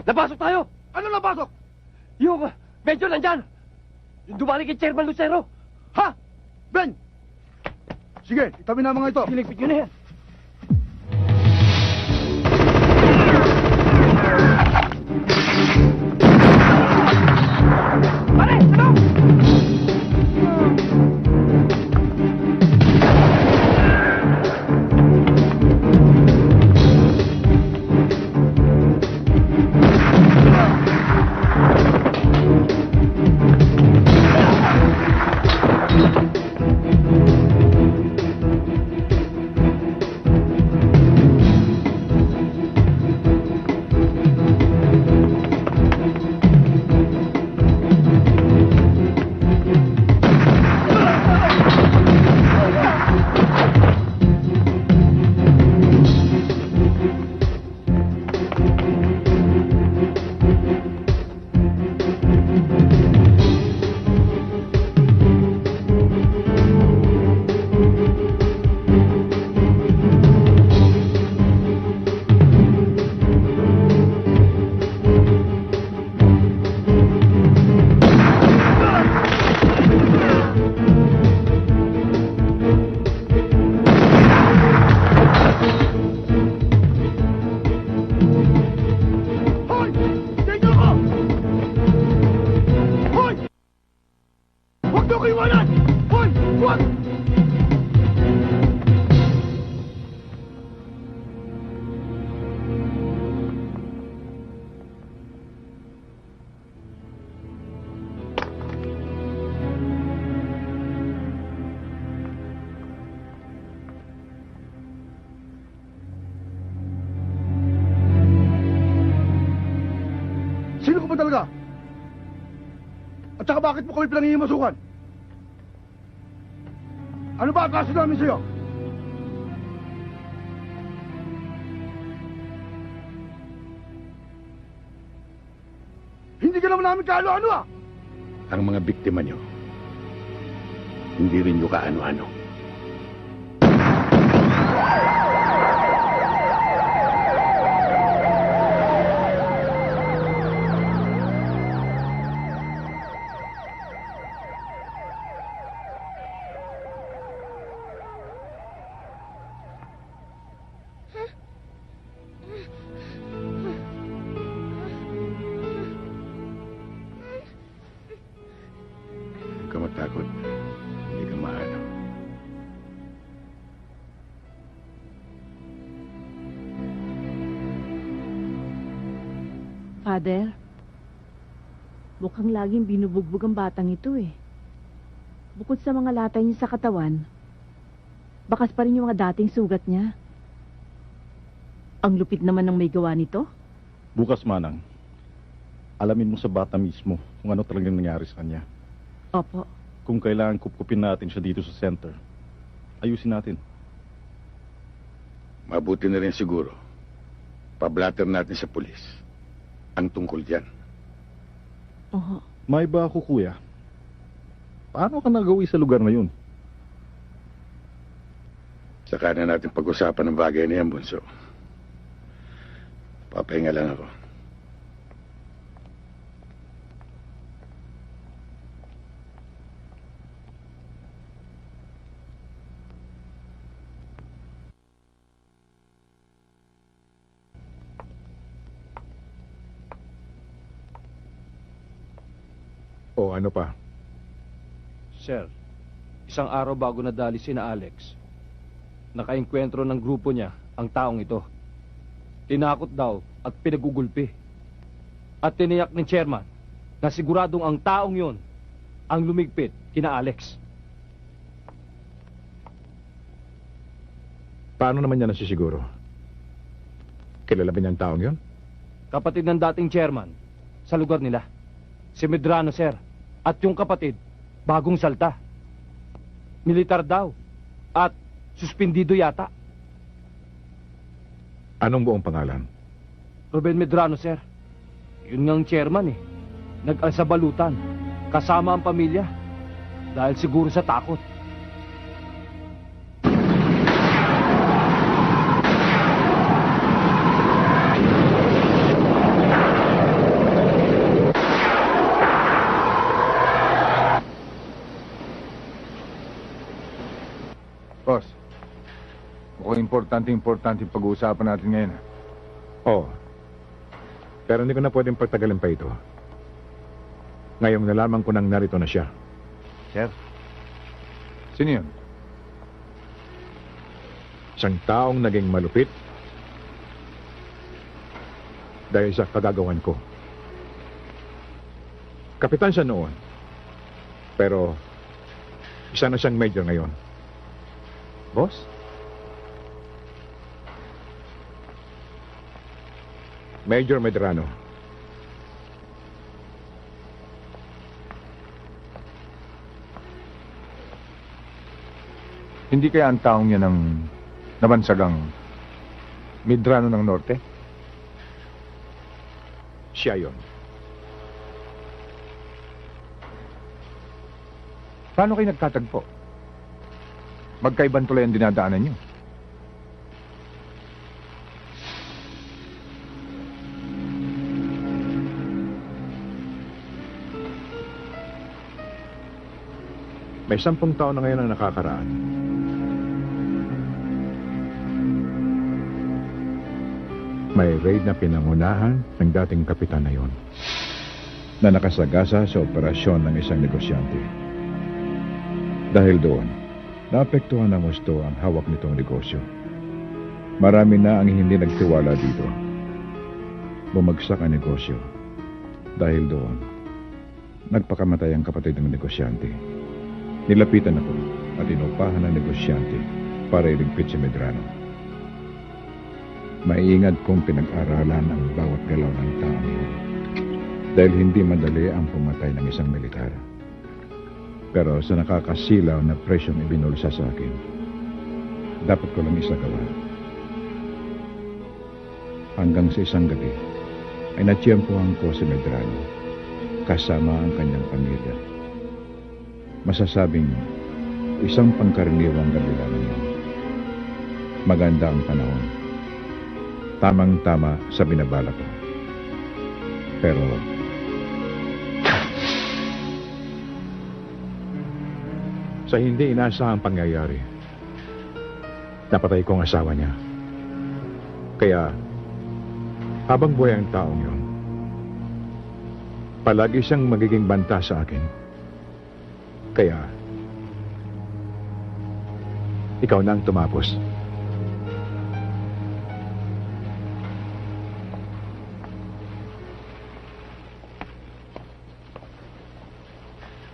Napasok tayo!
Ano napasok?
Yung medyo nandyan! Yung dumali kay Chairman Lucero!
Ha? Ben! Sige, itabi na mga ito.
Siligpit nyo na yan! Pare! Ano?
Sino ka ba talaga? At saka bakit mo kami pinangingimasukan? Ano ba ang kaso namin sa'yo? Hindi ka naman namin kaano-ano ah!
Ang mga biktima nyo, hindi rin nyo kaano-ano. Huwag ka matakot. Hindi ka maano.
Father, mukhang laging binubugbog ang batang ito eh. Bukod sa mga latay niya sa katawan, bakas pa rin yung mga dating sugat niya. Ang lupit naman ng may gawa nito.
Bukas, Manang, alamin mo sa bata mismo kung ano talagang nangyari sa kanya.
Opo.
Kung kailangan kupkupin natin siya dito sa center, ayusin natin.
Mabuti na rin siguro. Pablatter natin sa pulis ang tungkol dyan.
Oho.
May ba ako, kuya? Paano ka nagawi sa lugar na yun?
Saka na natin pag-usapan ng bagay na yan, Bunso. Papahinga lang ako.
O ano pa?
Sir, isang araw bago nadali si na Alex, nakaengkwentro ng grupo niya ang taong ito. Tinakot daw at pinagugulpi. At tiniyak ng chairman na siguradong ang taong yon ang lumigpit kina Alex.
Paano naman niya nasisiguro? Kilala ba niya ang taong yon?
Kapatid ng dating chairman sa lugar nila. Si Medrano, sir. At yung kapatid, bagong salta. Militar daw. At suspindido yata.
Anong buong pangalan?
Ruben Medrano, sir. Yun ngang chairman eh. Nag-alsabalutan. Kasama ang pamilya. Dahil siguro sa takot.
Boss, mukhang importante pag-uusapan natin ngayon. Oo. Pero hindi ko na pwedeng pagtagalin pa ito. Ngayong nalaman ko nang narito na siya.
Sir?
Sino yun? Isang taong naging malupit dahil sa kagagawan ko. Kapitan siya noon. Pero isa na siyang major ngayon. Boss? Major Medrano. Hindi kaya ang taong yan ang nabansagang Medrano ng Norte? Siya yun. Paano kayo nagtatagpo? Magkaibang tulay ang dinadaanan niyo. May 10 taon na ngayon ang nakakaraan. May raid na pinangunahan ng dating kapitan na yon na nakasagasa sa operasyon ng isang negosyante. Dahil doon, naapektuhan ng gusto ang hawak nitong negosyo. Marami na ang hindi nagtiwala dito. Bumagsak ang negosyo. Dahil doon, nagpakamatay ang kapatid ng negosyante. Nilapitan ako at inupahan ng negosyante para iligpit si Medrano. Maiingat kong pinag-aralan ang bawat galaw ng taong yun. Dahil hindi madali ang pumatay ng isang militar. Pero sa nakakasilaw na presyong ibinulsa sa akin, dapat ko lang isagawa. Hanggang sa isang gabi, ay natiyempuhan ko si Medrano, kasama ang kanyang pamilya. Masasabing isang pangkaraniwang gabi lang yun. Maganda ang panahon. Tamang-tama sa binabala ko. Pero sa hindi inaasahang pangyayari, napatay ko ang asawa niya. Kaya, habang buhay ang taong yun, palagi siyang magiging banta sa akin. Kaya, ikaw na ang tumapos.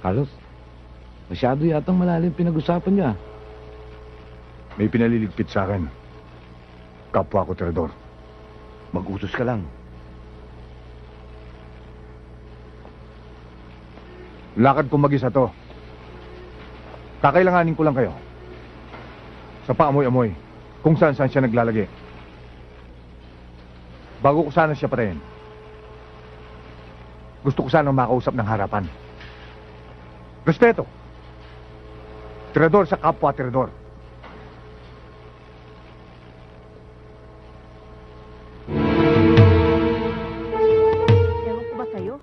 Carlos, masyado yatang malalim pinag-usapan niya.
May pinaliligpit sa akin. Kapwa ko, Teodor.
Mag-utos ka lang.
Lakad ko mag-isa to. Kakailanganin ko lang kayo. Sa paamoy-amoy, kung saan-saan siya naglalagi. Bago ko sana siya patayin, gusto ko sana makausap ng harapan. Respeto. Tirador sa kapwa tirador.
Ewan ko ba sa'yo?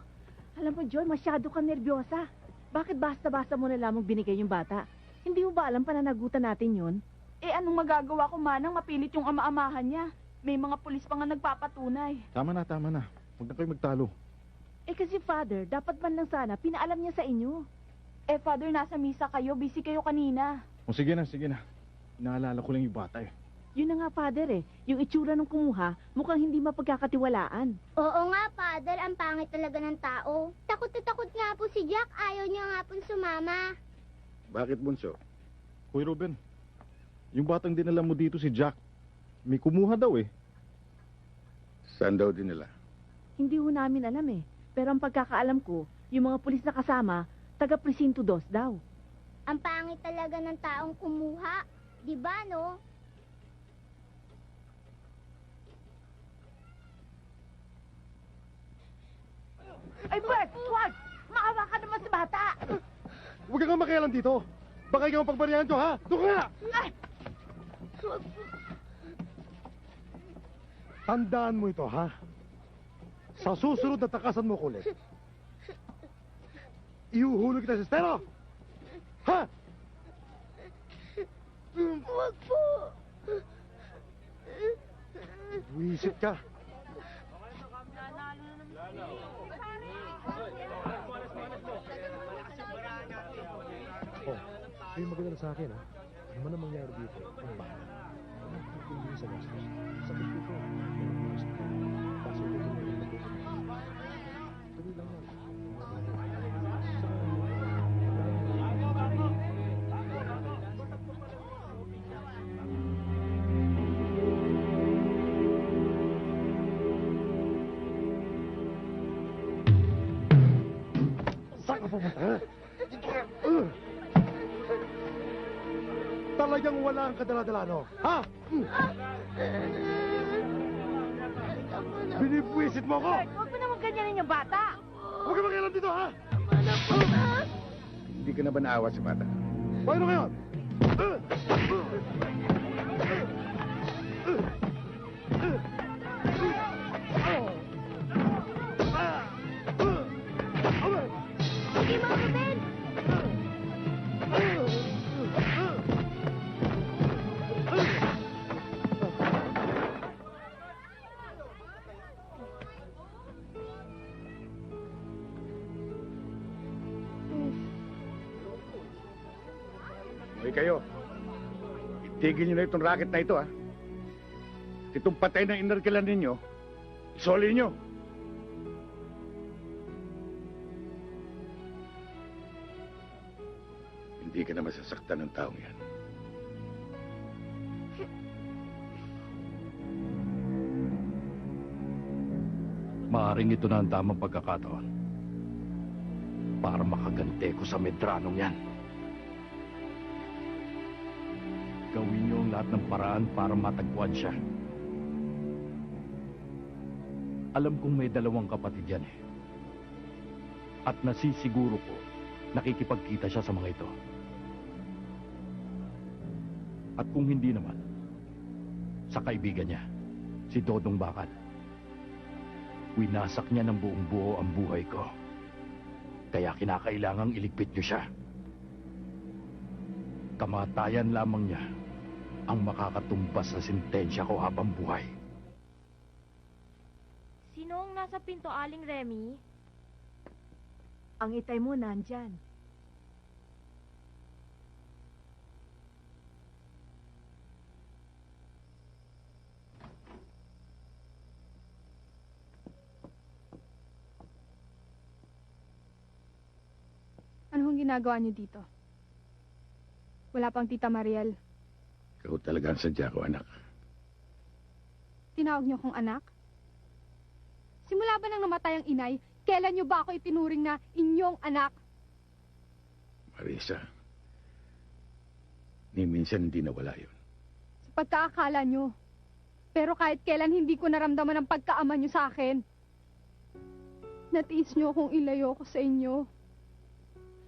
Alam mo, Joy, masyado kang nervyosa. Bakit basta-basta mo na lamang binigay yung bata? Hindi mo ba alam pananagutan natin yun?
Eh, anong magagawa ko, Manang? Mapilit yung ama-amahan niya. May mga pulis pa nga nagpapatunay.
Tama na. Huwag na kayo magtalo.
Eh kasi, Father, dapat man lang sana pinaalam niya sa inyo.
Eh, Father, nasa misa kayo. Busy kayo kanina.
O sige na. Naalala ko lang yung bata eh.
Yun na nga, Father eh. Yung itsura ng kumuha, mukhang hindi mapagkakatiwalaan.
Oo nga, Father, ang pangit talaga ng tao. Takot na takot nga po si Jack. Ayaw niya nga po sumama.
Bakit, Bunso? Hoy, Ruben. Yung batang dinala mo dito si Jack. May kumuha daw eh.
Saan daw dinala?
Hindi ho namin alam eh. Pero ang pagkakaalam ko, yung mga pulis na kasama, taga Presinto 2 daw.
Ang pangit talaga ng taong kumuha. Di ba, no?
Ay, Bert! Wag! Maawa ka naman sa bata!
Huwag kang makialam dito. Baka ikaw ang pagbarihan ko, ha? Doon ka nga!
Ay!
Tandaan mo ito, ha? Sa susunod na takasan mo kulit, ihuhulog kita sa estero! Ha?
Huwag po.
Wisit ka. Oh, yung maganda sa akin, ha? Ano man ang mangyari dito, ang bahala. Ano ang hindi sa gastos? Sa dito, paso ko ito. Dali lang yan. Saan ka pumunta, ha? Dito ka! Talagang wala ang kadala-dala, no? Ha? Binibwisit mo ko!
Huwag mo naman ganyanin yung bata!
Huwag ka makialam dito, ha?
Hindi ka na ba naawa sa bata?
Paano ngayon?
Sige mo, Ruben!
Hoy kayo, itigil nyo na itong racket na ito, ha? Itong patay na inarkilan ninyo, isoli nyo. Hindi ka na masasaktan ng taong yan.
Maaring ito na ang tamang pagkakataon para makagante ko sa Medranong yan. Gawin niyo ang lahat ng paraan para matagpuan siya. Alam kong may 2 kapatid yan eh. At nasisiguro ko nakikipagkita siya sa mga ito. At kung hindi naman, sa kaibigan niya, si Dodong Bakal. Winasak niya ng buong buo ang buhay ko. Kaya kinakailangang iligpit niyo siya. Kamatayan lamang niya ang makakatumbas sa sentensya ko habang buhay.
Sino ang nasa pinto, Aling Remy?
Ang itay mo nandyan.
Ano hong ginagawa niyo dito? Wala pang Tita Mariel.
Ikaw talagang sadya ko, anak.
Tinawag niyo kong anak? Simula ba nang namatay ang inay, kailan niyo ba ako itinuring na inyong anak?
Marisa, ni minsan hindi nawala yun.
Sa pagkaakala niyo. Pero kahit kailan hindi ko naramdaman ang pagkaama niyo sa akin. Natiis niyo kung ilayo ko sa inyo.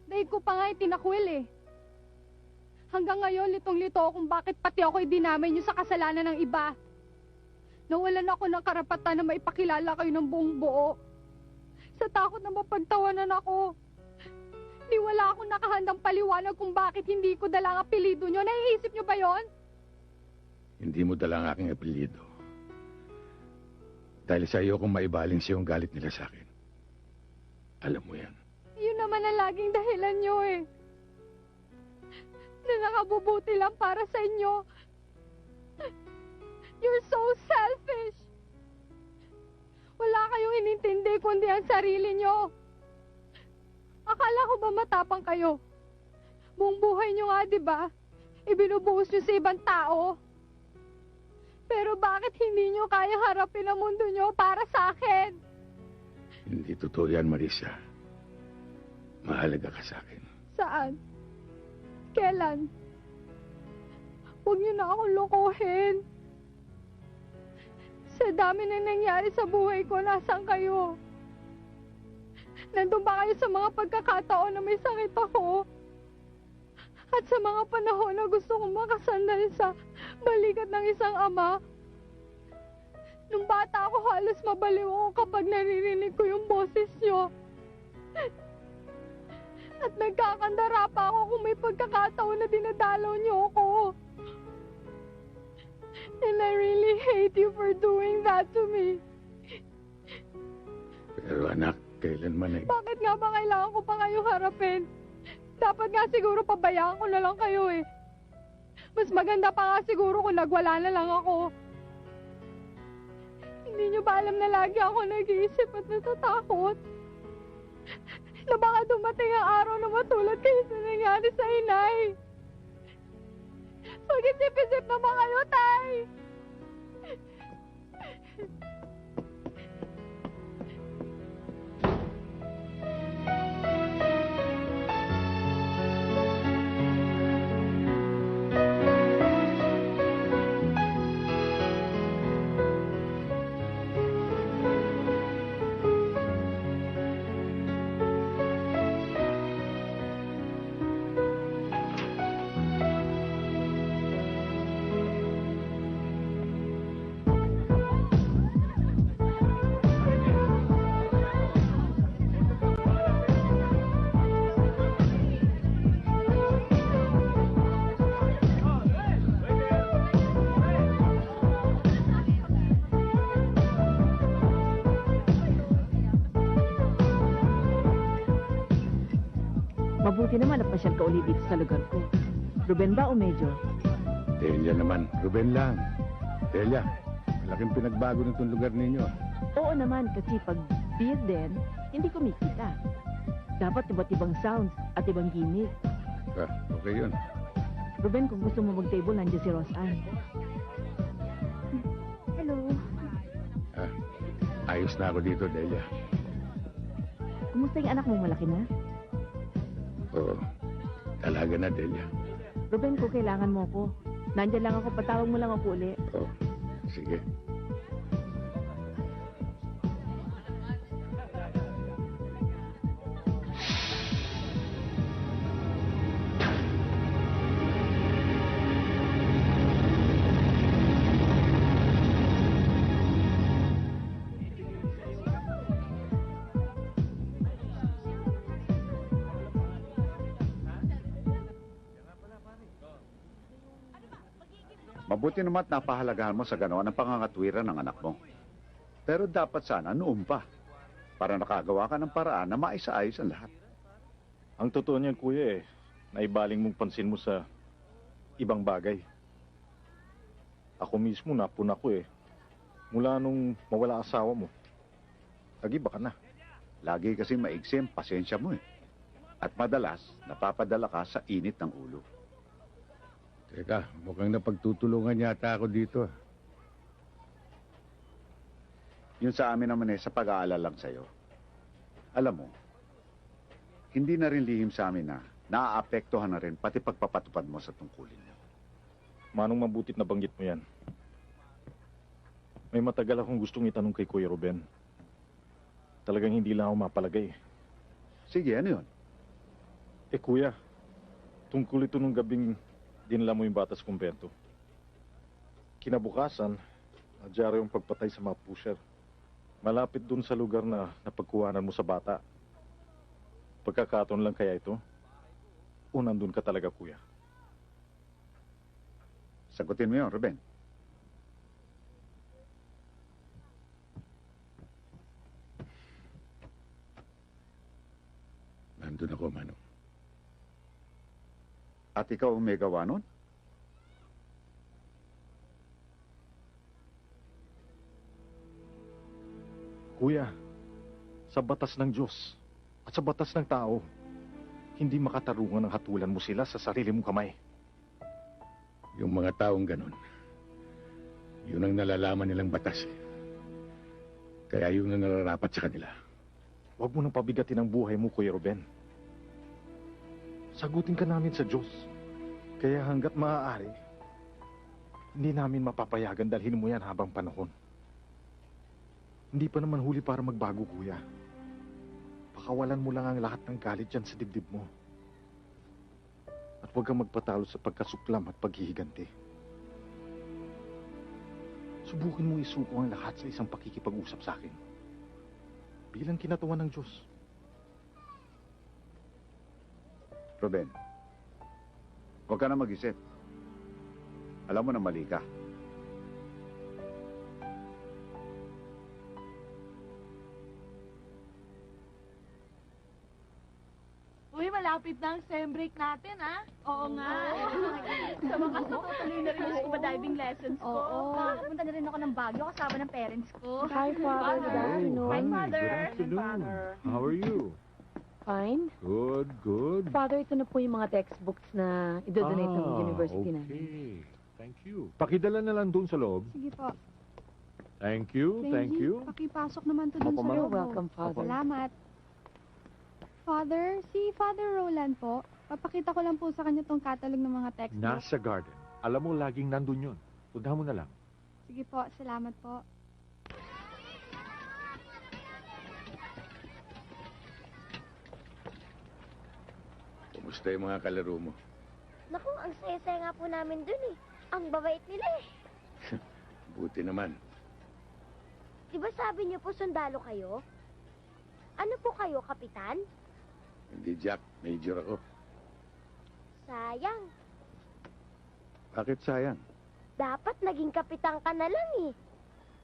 Dahil ko pa nga itinakwil eh. Hanggang ngayon, litong-lito kung bakit pati ako'y dinamay niyo sa kasalanan ng iba. Nawalan ako ng karapatan na maipakilala kayo ng buong buo. Sa takot na mapagtawanan ako. Di wala akong nakahandang paliwanag kung bakit hindi ko dala ang apelido niyo. Naiisip niyo ba yon?
Hindi mo dala ang aking apelyido. Dahil sa iyo kung maibaling siya yung galit nila sa akin. Alam mo yan.
Yun naman ang laging dahilan niyo eh. Na nakabubuti lang para sa inyo. You're so selfish. Wala kayong inintindi kundi ang sarili niyo. Akala ko ba matapang kayo? Buong buhay niyo nga, di ba? Ibinubuhos niyo sa ibang tao. Pero bakit hindi niyo kaya harapin ang mundo niyo para sa akin?
Hindi totoo yan, Marisa. Mahalaga ka sa akin.
Saan? Kailan? Huwag niyo na akong lokohin. Sa dami na nangyari sa buhay ko, nasaan kayo? Nandun ba kayo sa mga pagkakataon na may sakit ako? At sa mga panahon na gusto kong makasandal sa balikat ng isang ama? Nung bata ako, halos mabaliw ako kapag naririnig ko yung boses niyo. At nagkakandara pa ako kung may pagkakataon na dinadalaw niyo ako. And I really hate you for doing that to me.
Pero anak, kailanman ay...
Bakit nga ba kailangan ko pa kayo harapin? Dapat nga siguro pabayaan ko na lang kayo eh. Mas maganda pa nga siguro kung nagwala na lang ako. Hindi niyo ba alam na lagi ako nag-iisip at natatakot? Na baka dumating ang araw na matulad kayo sa nangyari sa inay. Mag-isip-isip naman kayo, Tay!
Mabuti naman napasyal ka ulit dito sa lugar ko. Ruben ba o Medyo?
Delia naman, Ruben lang. Delia, malaking pinagbago ng itong lugar ninyo.
Oo naman, kasi pag beer din, hindi kumikita. Dapat iba't ibang sounds at ibang gimmick.
Okay yun.
Ruben, kung gusto mo mag-table, nandiyan si Roseanne.
Hello.
Ayos na ako dito, Delia.
Kumusta yung anak mo? Malaki na?
Oo, talaga na, Delia.
Ruben, kung kailangan mo ko, nandiyan lang ako, patawag mo lang ako uli.
Oo, sige.
Mabuti naman at napahalagahan mo sa ganoon ang pangangatwiran ng anak mo. Pero dapat sana noon pa, para nakagawa ka ng paraan na maisaayos ang lahat.
Ang totoo niyan, kuya, naibaling mong pansin mo sa ibang bagay. Ako mismo napuna ko mula nung mawala asawa mo. Nag-iba ka na.
Lagi kasi maigsi ang pasensya mo At madalas, napapadala ka sa init ng ulo.
Teka, mukhang napagtutulungan yata ako dito.
Yun sa amin naman sa pag-aalala lang sa'yo. Alam mo, hindi na rin lihim sa amin na naaapektuhan na rin pati pagpapatupad mo sa tungkulin mo.
Manong mabutit na banggit mo yan. May matagal akong gustong itanong kay Kuya Ruben. Talagang hindi lang ako mapalagay.
Sige, ano yun?
Kuya, tungkol ito nung gabing dinala mo yung bata sa kumbento. Kinabukasan, nadyari yung pagpatay sa mga pusher. Malapit dun sa lugar na napagkuhanan mo sa bata. Pagkakataon lang kaya ito? O nandun ka talaga, Kuya?
Sagutin mo yun, Ruben.
Nandun ako, Manong.
At ikaw ang may gawa nun?
Kuya, sa batas ng Diyos at sa batas ng tao, hindi makatarungan ang hatulan mo sila sa sarili mong kamay.
Yung mga taong ganun, yun ang nalalaman nilang batas. Kaya yun ang nararapat sa kanila.
Huwag mo nang pabigatin ang buhay mo, Kuya Ruben. Sagutin ka namin sa Diyos. Kaya hanggat maaari, hindi namin mapapayagan dalhin mo yan habang panahon. Hindi pa naman huli para magbago, Kuya. Pakawalan mo lang ang lahat ng galit dyan sa dibdib mo. At huwag kang magpatalo sa pagkasuklam at paghihiganti. Subukin mo isuko ang lahat sa isang pakikipag-usap sa akin. Bilang kinatawan ng Diyos.
Ruben, huwag ka na mag-isip. Alam mo na mali ka.
Uy, malapit na ang sem break natin, ha? Oo nga. Sa wakas natutuloy na rin yung scuba diving lessons ko.
Oo. Nakapunta na rin ako ng Baguio kasama ng parents ko.
Hi, Father. Good afternoon.
Hi, Father.
Good afternoon. How are you?
Fine.
Good, good.
Father, ito na po yung mga textbooks na idodonate ng university namin.
Okay. Thank you. Pakidala na lang doon sa loob.
Sige po.
Thank you, thank
Benji,
you.
pakipasok naman to dun
Opo,
sa
ma'am.
loob.
Welcome, Father.
Salamat. Father, si Father Roland po. Papakita ko lang po sa kanya tong catalog ng mga textbooks.
Nasa garden. Alam mo, laging nandun yun. Puntahan mo na lang.
Sige po, salamat po.
Kumusta yung mga kalaro mo?
Naku, ang saya-saya nga po namin dun eh. Ang babait nila eh.
Buti naman.
Di ba sabi niyo po sundalo kayo? Ano po kayo, kapitan?
Hindi, Jack. Major ako.
Sayang.
Bakit sayang?
Dapat naging kapitan ka na lang eh.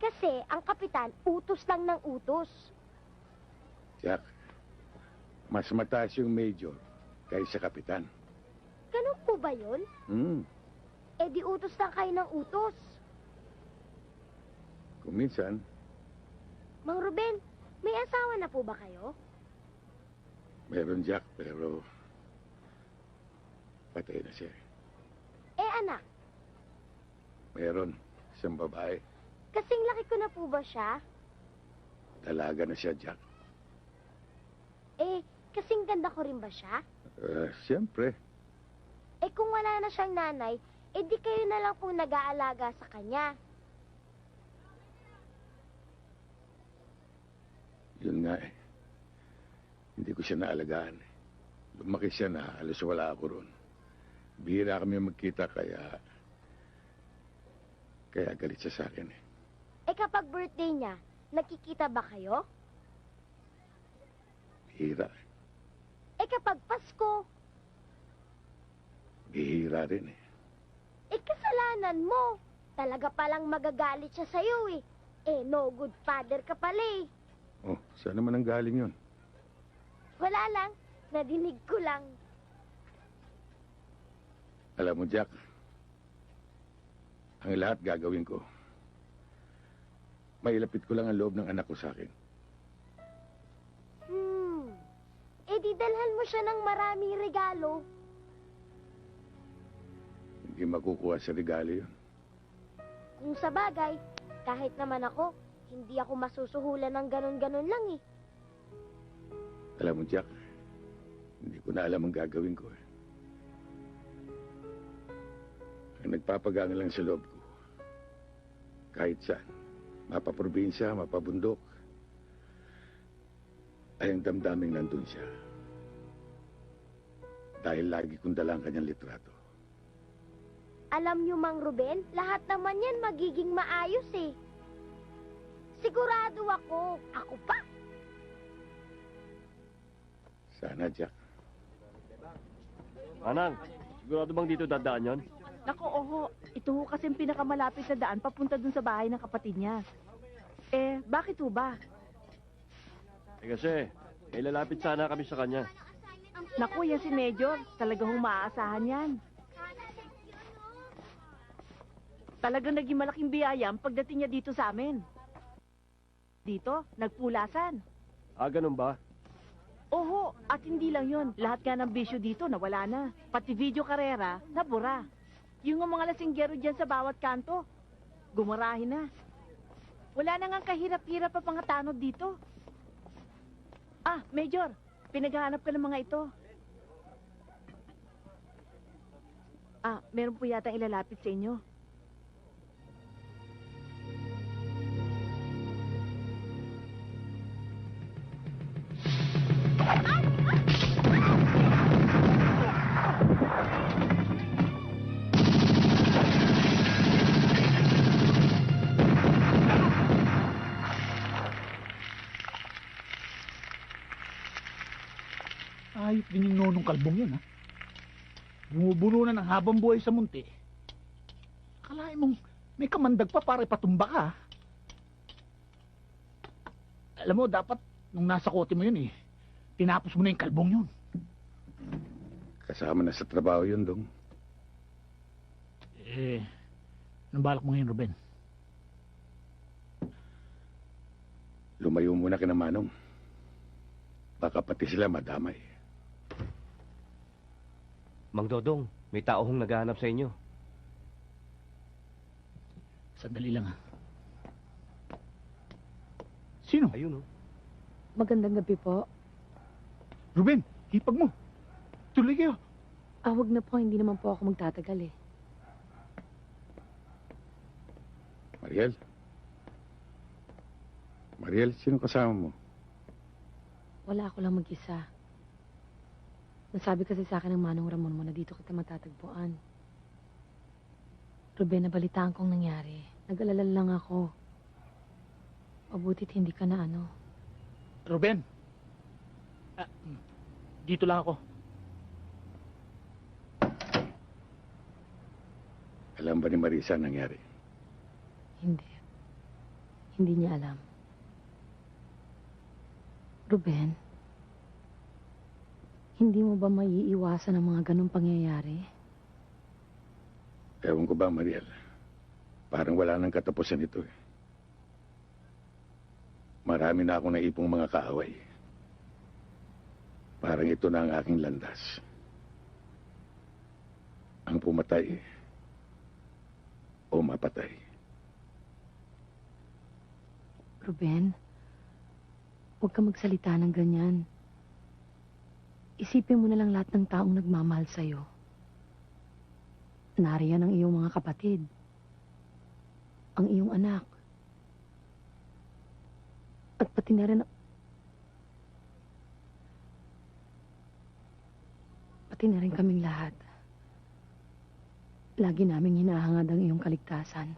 Kasi ang kapitan, utos lang ng utos.
Jack, mas mataas yung major kaysa kapitan.
Ganun po ba yun? Eh di utos lang kayo ng utos.
Kung minsan,
Mang Ruben, may asawa na po ba kayo?
meron Jack, pero patay na siya.
Eh anak,
Meron isang babae.
kasing laki ko na po ba siya?
Dalaga na siya, Jack.
Eh, kasing ganda ko rin ba siya?
Siyempre.
Eh kung wala na siyang nanay, eh di kayo na lang pong nag-aalaga sa kanya.
Yun nga eh. Hindi ko siya naalagaan. Lumaki siya na halos wala ako ron. Bihira kami magkita kaya galit siya sa akin eh.
Eh kapag birthday niya, nakikita ba kayo?
Bihira.
Eh kapag Pasko,
Bihira rin eh.
eh kasalanan mo. Talaga palang magagalit siya sa'yo eh. Eh no good father ka pala eh.
Oh, saan naman ang galing yun?
Wala lang, nadinig ko lang.
Alam mo, Jack, ang lahat gagawin ko. Mailapit ko lang ang loob ng anak ko sa akin.
Eh di dalhan mo siya ng maraming regalo.
Hindi makukuha sa regalo yun.
Kung sa bagay, kahit naman ako, Hindi ako masusuhulan ng ganon-ganon lang eh.
Alam mo, Jack, hindi ko na alam ang gagawin ko. Ang nagpapagaan lang sa loob ko. Kahit saan, mapaprobinsya, mapabundok, ay ang damdaming nandun siya. Dahil lagi kong dala ang kanyang litrato.
Alam niyo, Mang Ruben, lahat naman yan magiging maayos eh. Sigurado ako. Ako pa.
Sana, Jack.
Manang, sigurado bang dito dadaan yon?
Naku, oho. Ito ho kasi yung pinakamalapit na daan papunta dun sa bahay ng kapatid niya. Eh, bakit ho ba?
Kasi, may lalapit sana kami sa kanya.
Naku, yan si Major. Talagang humaasahan yan. Talagang naging malaking biyaya ang pagdating niya dito sa amin. Dito, nagpulasan.
Ah, ganun ba?
Oho, at hindi lang yon. Lahat nga ng bisyo dito nawala na. Pati video karera, nabura. Yung mga lasinggero dyan sa bawat kanto, gumarahin na. Wala na nga kahirap-hirap pa mga tanod dito. Ah, Major, pinaghahanap ka ng mga ito. Ah, meron po yata ilalapit sa inyo.
Ayop din yung nonong kalbong yun, ha? Bumubuno na ng habang buhay sa munti. Akalain mong may kamandag pa para ipatumba ka, ha? Alam mo, dapat nung nasa kote mo yun, tinapos mo na yung kalbong yun.
Kasama na sa trabaho yun, Dong.
Anong balak mo ngayon, Ruben?
Lumayo muna ka na, Manong. Baka pati sila madamay.
Mang Dodong, may tao hong naghahanap sa inyo.
Sandali lang, ha? Sino?
Ayun, oh.
Magandang gabi po.
Ruben, hipag mo. Tuloy kayo.
Wag na po, hindi naman po ako magtatagal eh.
Mariel? Mariel, sino kasama mo?
Wala ako lang mag-isa. Nasabi kasi sa akin ng Manong Ramon mo na dito kita matatagpuan. Ruben, nabalitaan kong nangyari. Nag-alala lang ako. Mabutit hindi ka na ano.
Ruben. Dito lang ako.
Alam ba ni Marisa ang nangyari?
Hindi. Hindi niya alam. Ruben, hindi mo ba maiiwasan ang mga ganong pangyayari?
Ewan ko ba, Mariel? Parang wala nang katapusan ito, eh. Marami na akong naipong mga kaaway. Parang ito na ang aking landas. Ang pumatay o mapatay.
Ruben, huwag ka magsalita ng ganyan. Isipin mo na lang lahat ng taong nagmamahal sa'yo. Nariyan ang iyong mga kapatid. Ang iyong anak. At pati na rin... Pati na rin kaming lahat. Lagi naming hinahangad ang iyong kaligtasan.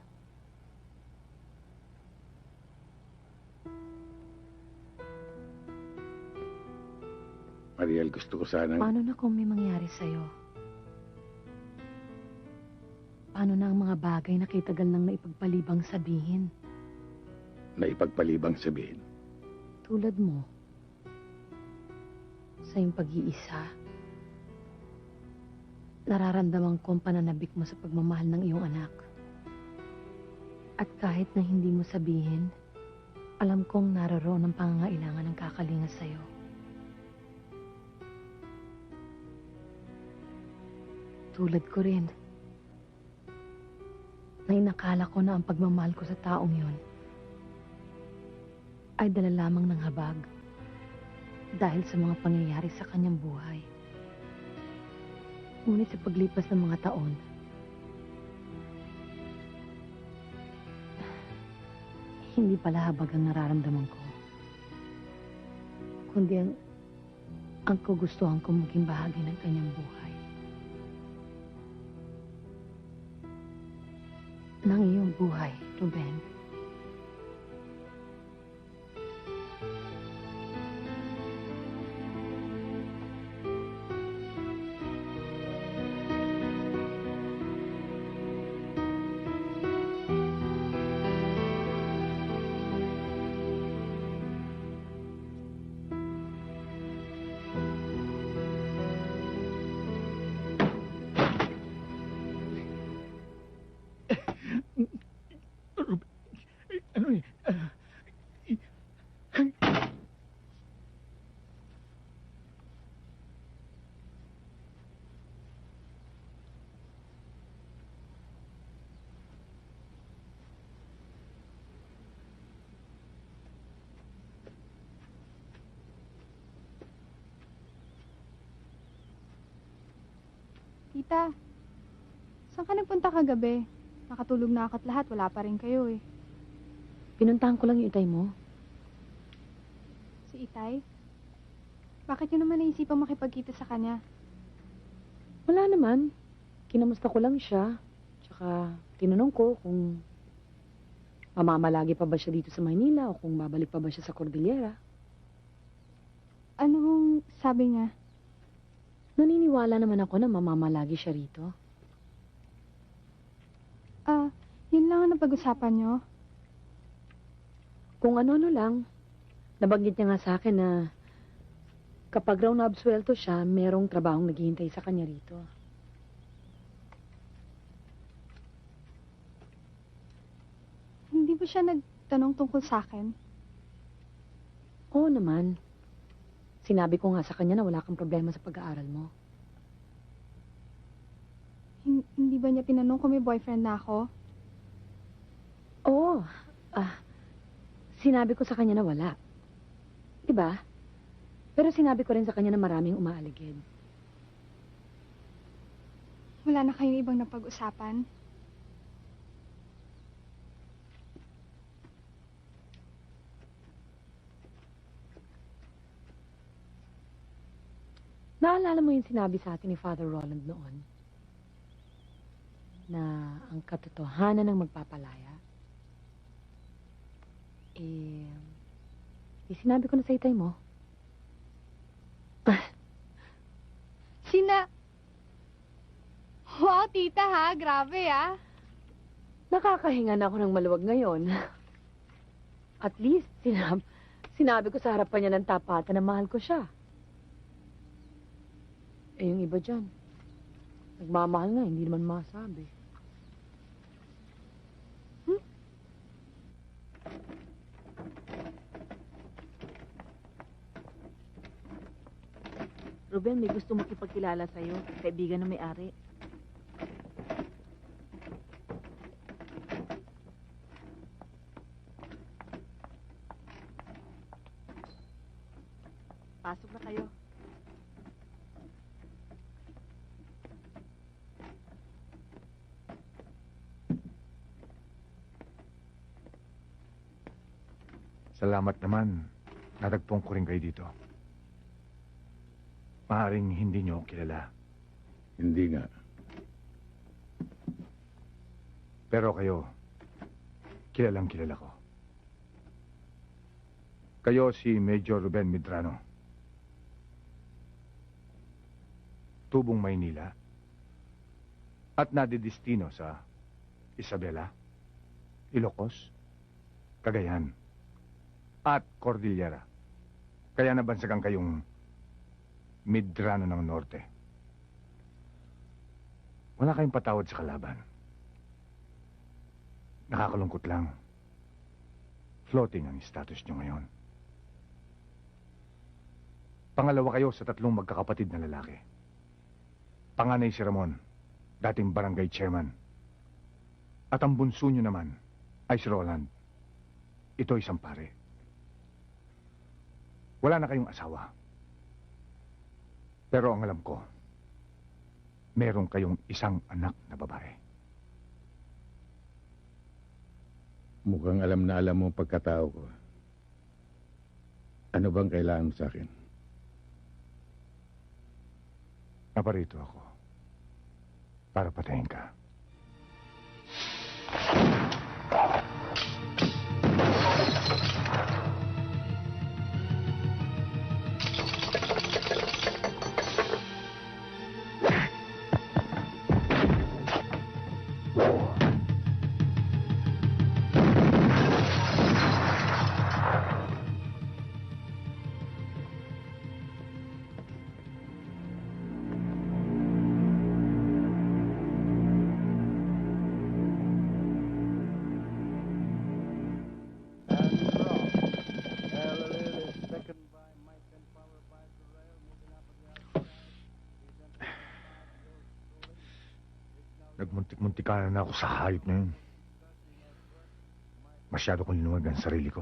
Mariel, gusto ko sanang...
Paano na kung may mangyari sa'yo? Paano na ang mga bagay na kitagal nang naipagpalibang sabihin?
Naipagpalibang sabihin?
Tulad mo. Sa iyong pag-iisa. Nararamdaman ko ang pananabik mo sa pagmamahal ng iyong anak. At kahit na hindi mo sabihin, alam kong naroon ang pangangailangan ng kakalinga sa'yo. Tulad ko rin. Na inakala ko na ang pagmamahal ko sa taong yon ay dala lamang ng habag dahil sa mga pangyayari sa kanyang buhay. Ngunit sa paglipas ng mga taon, hindi pala habag ang nararamdaman ko, kundi ang kagustuhan kong maging bahagi ng kanyang buhay. Ng iyong buhay, Ruben.
Ano eh?
Tita, saan ka nagpunta kagabi? Nakatulog na ako at lahat, wala pa rin kayo eh.
Pinuntahan ko lang yung itay mo.
Si Itay? Bakit yun naman naisipang makipagkita sa kanya?
Wala naman. Kinamusta ko lang siya. Tsaka tinanong ko kung mamamalagi pa ba siya dito sa Maynila o kung babalik pa ba siya sa Cordillera.
Anong sabi niya?
Naniniwala naman ako na mamamalagi siya rito.
Yun lang ang napag-usapan niyo?
Kung ano-ano lang. Nabanggit niya nga sa akin na kapag raw naabsuelto siya, merong trabahong naghihintay sa kanya rito.
Hindi ba siya nagtanong tungkol sa akin?
Oo naman. Sinabi ko nga sa kanya na wala kang problema sa pag-aaral mo.
Hindi ba niya tinanong kung may boyfriend na ako?
Oo. Sinabi ko sa kanya na wala. Diba? Pero sinabi ko rin sa kanya na maraming umaaligid.
Wala na kayong ibang napag-usapan?
Naalala mo yung sinabi sa atin ni Father Roland noon? Na ang katotohanan ng magpapalaya? Sinabi ko na sa itay mo.
Wow, tita ha, grabe ah.
Nakakahinga na ako ng maluwag ngayon. At least, sinabi ko sa harapan niya ng tapatan na mahal ko siya. Yung iba dyan, nagmamahal nga, hindi naman masabi.
Ruben, may gusto makipagkilala sa'yo. Kaibigan ng may-ari. Pasok na kayo.
Salamat naman. Natagpuan ko rin kayo dito. Maaring hindi niyo ako kilala.
Hindi nga.
Pero kayo, kilalang kilala ko. Kayo si Major Ruben Medrano. Tubong Maynila. At nadidistino sa Isabela, Ilocos, Cagayan, at Cordillera. Kaya nabansagan kayong Medrano ng Norte. Wala kayong patawad sa kalaban. Nakakalungkot lang. Floating ang status nyo ngayon. Pangalawa kayo sa 3 magkakapatid na lalaki. Panganay si Ramon, dating barangay chairman. At ang bunso nyo naman ay si Roland. Ito isang pare.
Wala na kayong asawa. Pero ang alam ko, meron kayong isang anak na babae.
Mukhang alam na alam mo ang pagkatao ko. Ano bang kailangan mo sa akin?
Naparito ako para patayin ka. Nagmuntik-muntikan na ako sa hayop na yun. Masyado kong linuwag ang sarili ko.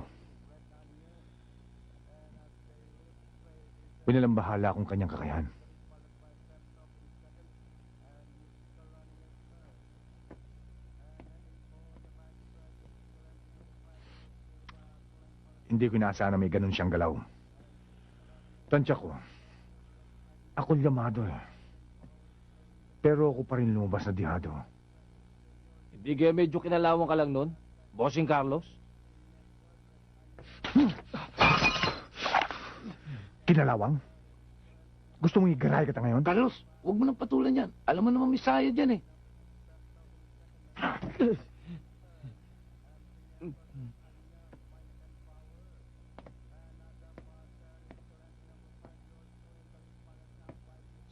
Pinalambahala akong kanyang kakayahan. Hindi ko inaasahan na may ganun siyang galaw. Tansya ko, ako llamado eh. Pero ako pa rin lumabas na dihado.
Hindi kaya medyo kinalawang ka lang nun, Bossing Carlos?
Kinalawang? Gusto mong igaray kita ngayon?
Carlos, huwag mo nang patulan yan. Alam mo naman may saya dyan eh.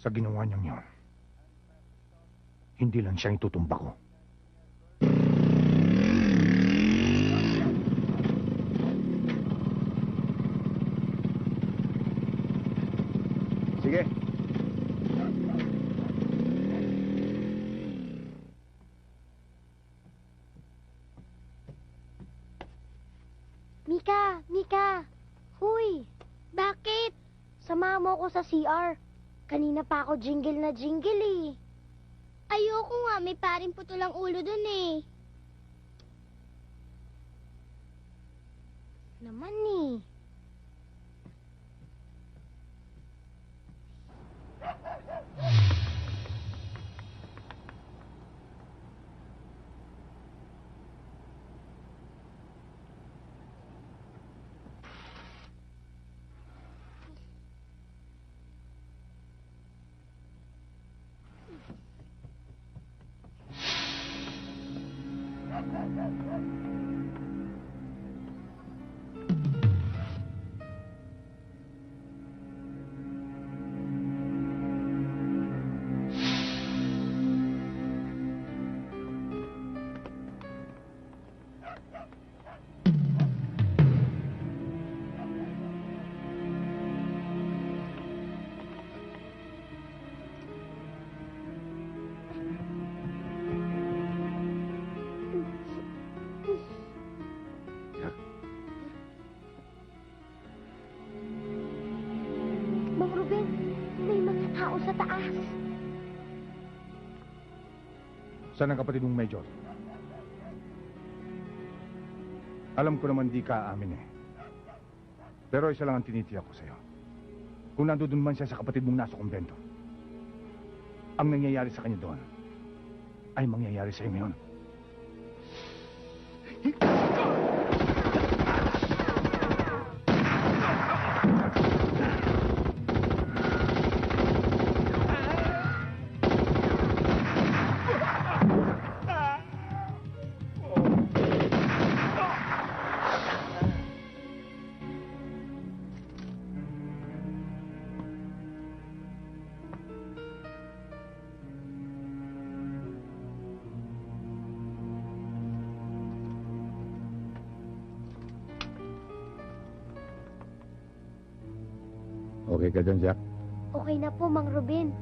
Sa ginawa niyang yun, hindi lang siya itutumba ko. Sige.
Mika! Huy! Bakit? Samahan mo ako sa CR. Kanina pa ako jingle na jingle eh. Ayoko nga, may paring putol ang ulo dun eh. Naman eh. Mang Ruben, may mga tao sa taas.
Saan ang kapatid mong Major? Alam ko naman di ka aamin eh. Pero isa lang ang tinitiyak ko sa'yo. Kung nandoon man siya sa kapatid mong nasa kumbento, ang nangyayari sa kanya doon ay mangyayari sa'yo ngayon.
Okay ka dyan, Jack?
Okay na po, Mang Ruben.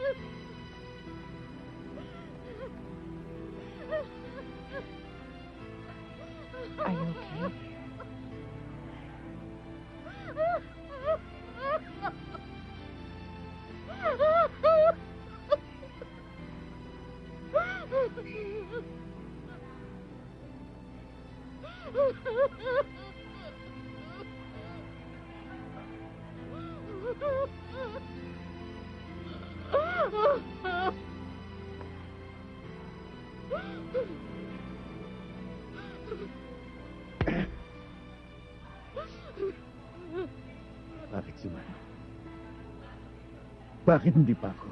Are you okay?
Bakit si Manong? Bakit hindi pa ako?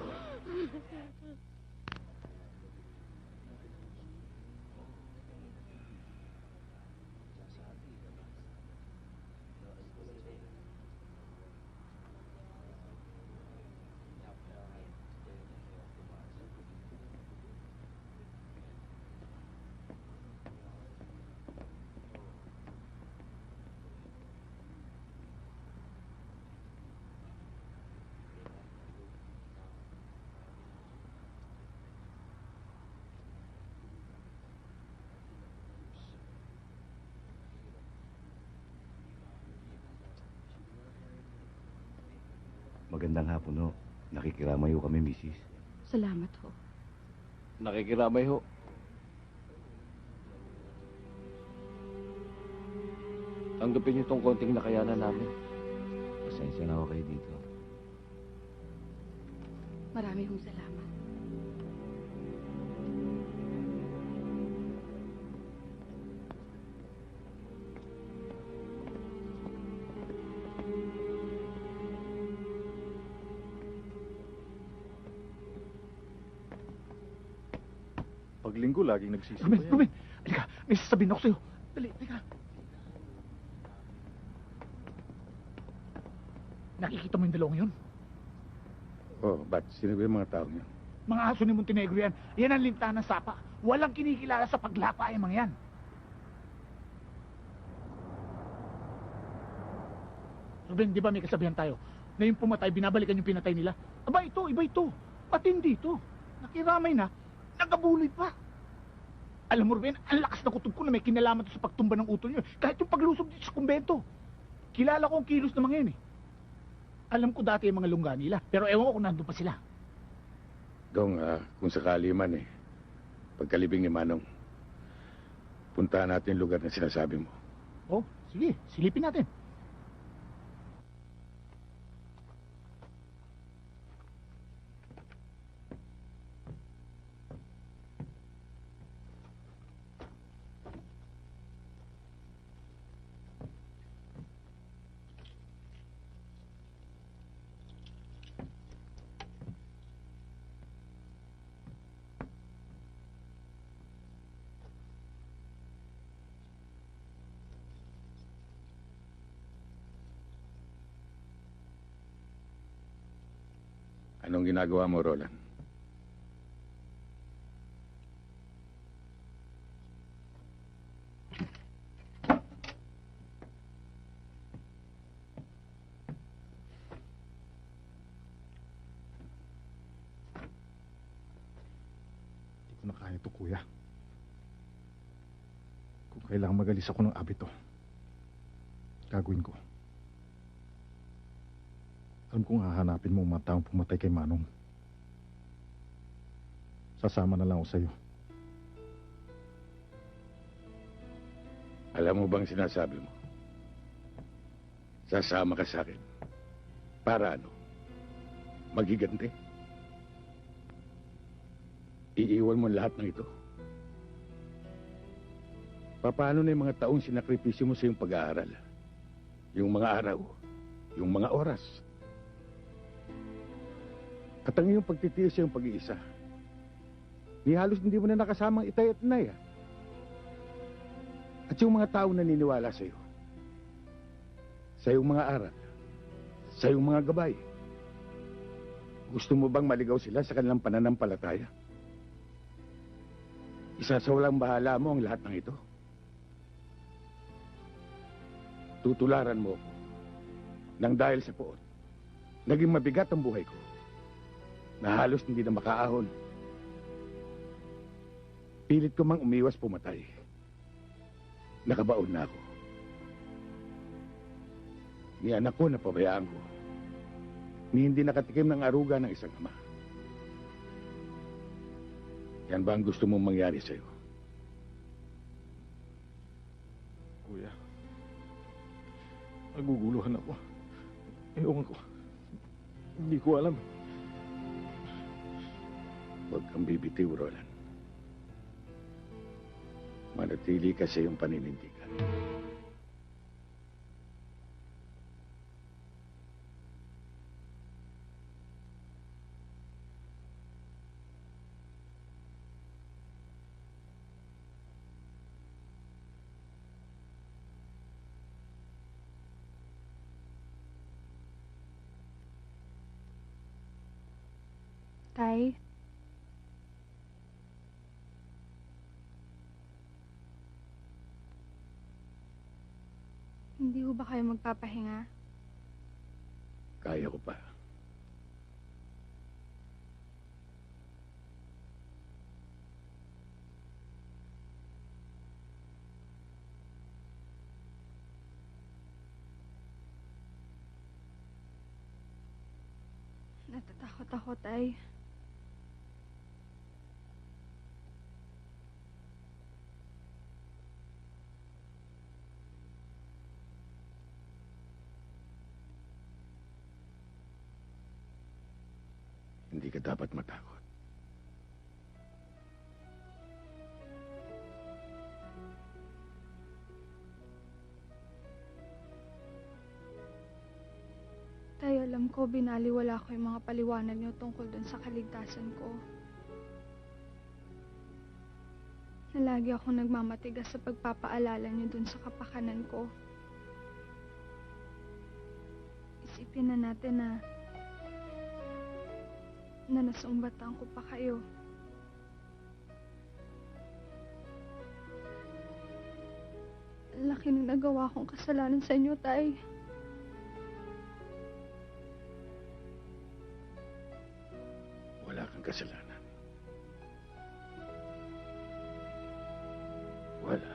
Magandang hapon ho. Nakikiramay ho kami, misis.
Salamat ho.
Nakikiramay ho. Tanggapin niyo tong konting nakayanan namin.
Pasensya na ako kayo dito.
Marami hong salamat.
Pag linggo, laging nagsisimba
Ruben,
yan.
Ruben! Halika, may sasabihin ako sa'yo. Dali, halika. Nakikita mo yung dalawang yun?
Oh, ba't? Sino ba yung mga tao niyan?
Mga aso ni Montenegro yan. Yan ang linta ng sapa. Walang kinikilala sa paglapa yung mga yan. Ruben, di ba may kasabihan tayo na yung pumatay, binabalikan yung pinatay nila? Aba, iba ito. Matindi ito. Nakiramay na, nagabuloy pa. Alam mo, Ruben, ang lakas na kutob ko na may kinalaman to sa pagtumba ng utol nyo. Kahit yung paglusob dito sa kumbento. Kilala ko ang kilos ng mga yan eh. Alam ko dati yung mga lungga nila, pero ewan ko kung nandun pa sila.
Dong, kung sakali man pagkalibing ni Manong, puntahan natin yung lugar na sinasabi mo.
Oh, sige, silipin natin.
Anong ginagawa mo, Roland?
Hindi ko na kaya ito, kuya. Kung kailangan magalis ako ng abito, gagawin ko. Alam kong hahanapin mo ang mga taong pumatay kay Manong. Sasama na lang ako sa'yo.
Alam mo bang sinasabi mo? Sasama ka sa akin. Para ano? Magigante? Iiwan mo lahat ng ito? Paano na yung mga taong sinakripisyo mo sa iyong pag-aaral? Yung mga araw? Yung mga oras? At ang iyong pagtitiis sa iyong pag-iisa? Ni halos hindi mo na nakasamang itay at inay, At yung mga taong naniniwala sa iyo? Sa iyong mga aral? Sa iyong mga gabay? Gusto mo bang maligaw sila sa kanilang pananampalataya? Isa sa walang bahala mo ang lahat ng ito? Tutularan mo ako nang dahil sa poot, naging mabigat ang buhay ko. na halos hindi na makaahon. Pilit ko mang umiwas pumatay. Nakabaon na ako. Ni anak ko napabayaan ko. Ni hindi nakatikim ng aruga ng isang ama. Yan ba ang gusto mong mangyari sa'yo?
Kuya, naguguluhan ako. Ewan ko. Hindi ko alam.
Huwag kang bibitiw, Roland. Manatili ka sa iyong paninindigan.
Tay? Hindi ho ba kayo magpapahinga?
Kaya ko pa.
Natatakot ako, Tay.
Hindi ka dapat matakot.
Tay, alam ko, binaliwala ko yung mga paliwanag niyo tungkol dun sa kaligtasan ko. Na lagi akong nagmamatigas sa pagpapaalala niyo dun sa kapakanan ko. Isipin na natin na nasumbatan ko pa kayo. Ang laki ng nagawa kong kasalanan sa inyo, Tay.
Wala kang kasalanan. Wala.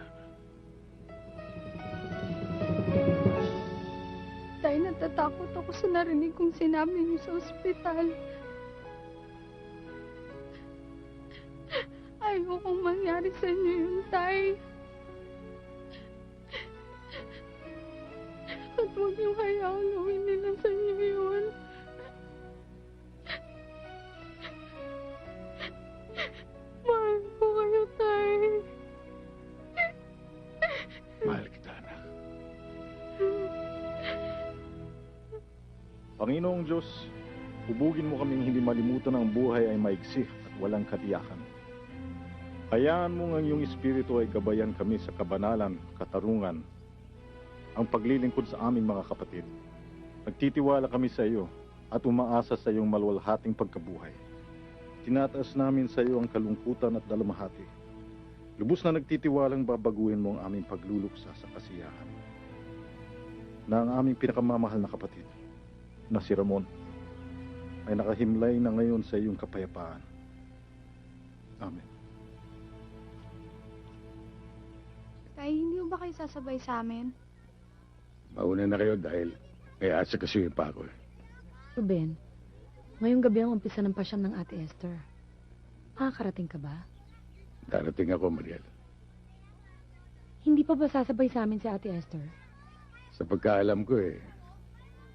Tay, natatakot ako sa narinig kong sinabi niyo sa ospital. Ayokong mangyari sa inyo yun, Tay. At huwag niyo hayaang gawin nila sa inyo yun. Mahal ko kayo, Tay.
Mahal kita, anak.
Panginoong Diyos, hubugin mo kaming hindi malimutan ang buhay ay maigsi at walang katiyakan. Hayaan mo ang iyong espiritu ay gabayan kami sa kabanalan, katarungan, ang paglilingkod sa aming mga kapatid. Nagtitiwala kami sa iyo at umaasa sa iyong malwalhating pagkabuhay. Tinataas namin sa iyo ang kalungkutan at dalamhati. Lubos na nagtitiwalang babaguhin mo ang aming pagluluksa sa kasiyahan. Na ang aming pinakamamahal na kapatid, na si Ramon, ay nakahimlay na ngayon sa iyong kapayapaan. Amen.
Tay, hindi ba kayo sasabay sa amin?
Mauna na kayo dahil may asa kasi pa ako.
Ruben, ngayong gabi ang umpisa ng pasyam ng Ate Esther. Makakarating ka ba?
Darating ako, Mariel.
Hindi pa ba sasabay sa amin si Ate Esther?
Sa pagkaalam ko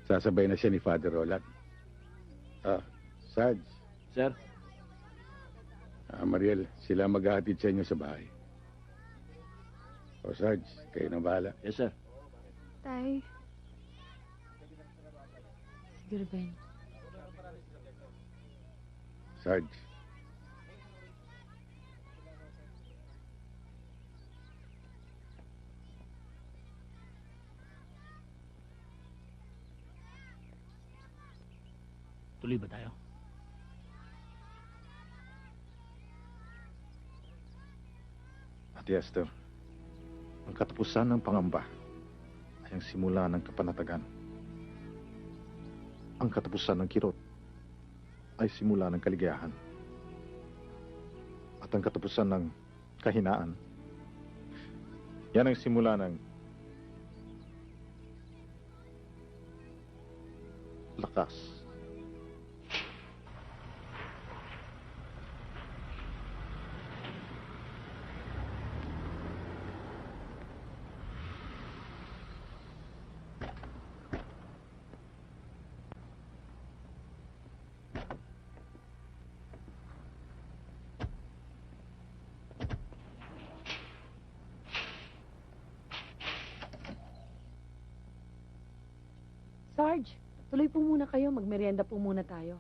sasabay na siya ni Father Roland. Sarge.
Sir?
Mariel, sila maghahatid sa inyo sa bahay. O Sarge, kayo na bahala.
Yes, sir.
Tay.
Sige, Ruben.
Sarge.
Tuloy ba tayo?
Ate Esther, ang katapusan ng pangamba ay ang simula ng kapanatagan. Ang katapusan ng kirot ay simula ng kaligayahan. At ang katapusan ng kahinaan, yan ang simula ng lakas.
Sarge, tuloy po muna kayo. Magmerienda po muna tayo.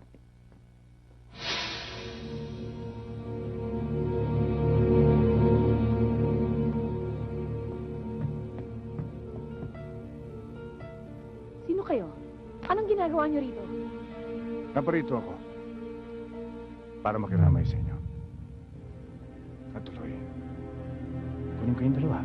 Sino kayo? Anong ginagawa niyo rito?
Naparito ako para makiramay sa inyo. At tuloy, kunin kayong dalawa.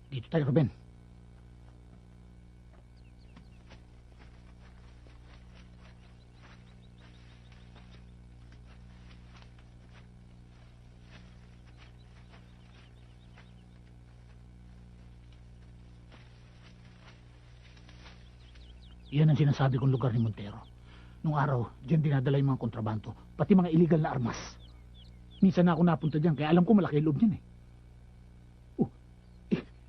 Dito tayo, Ruben. Yan ang sinasabi kong lugar ni Montero. Nung araw, diyan dinadala yung mga kontrabando, pati mga illegal na armas. Minsan na ako napunta diyan, kaya alam ko malaki loob niyan eh.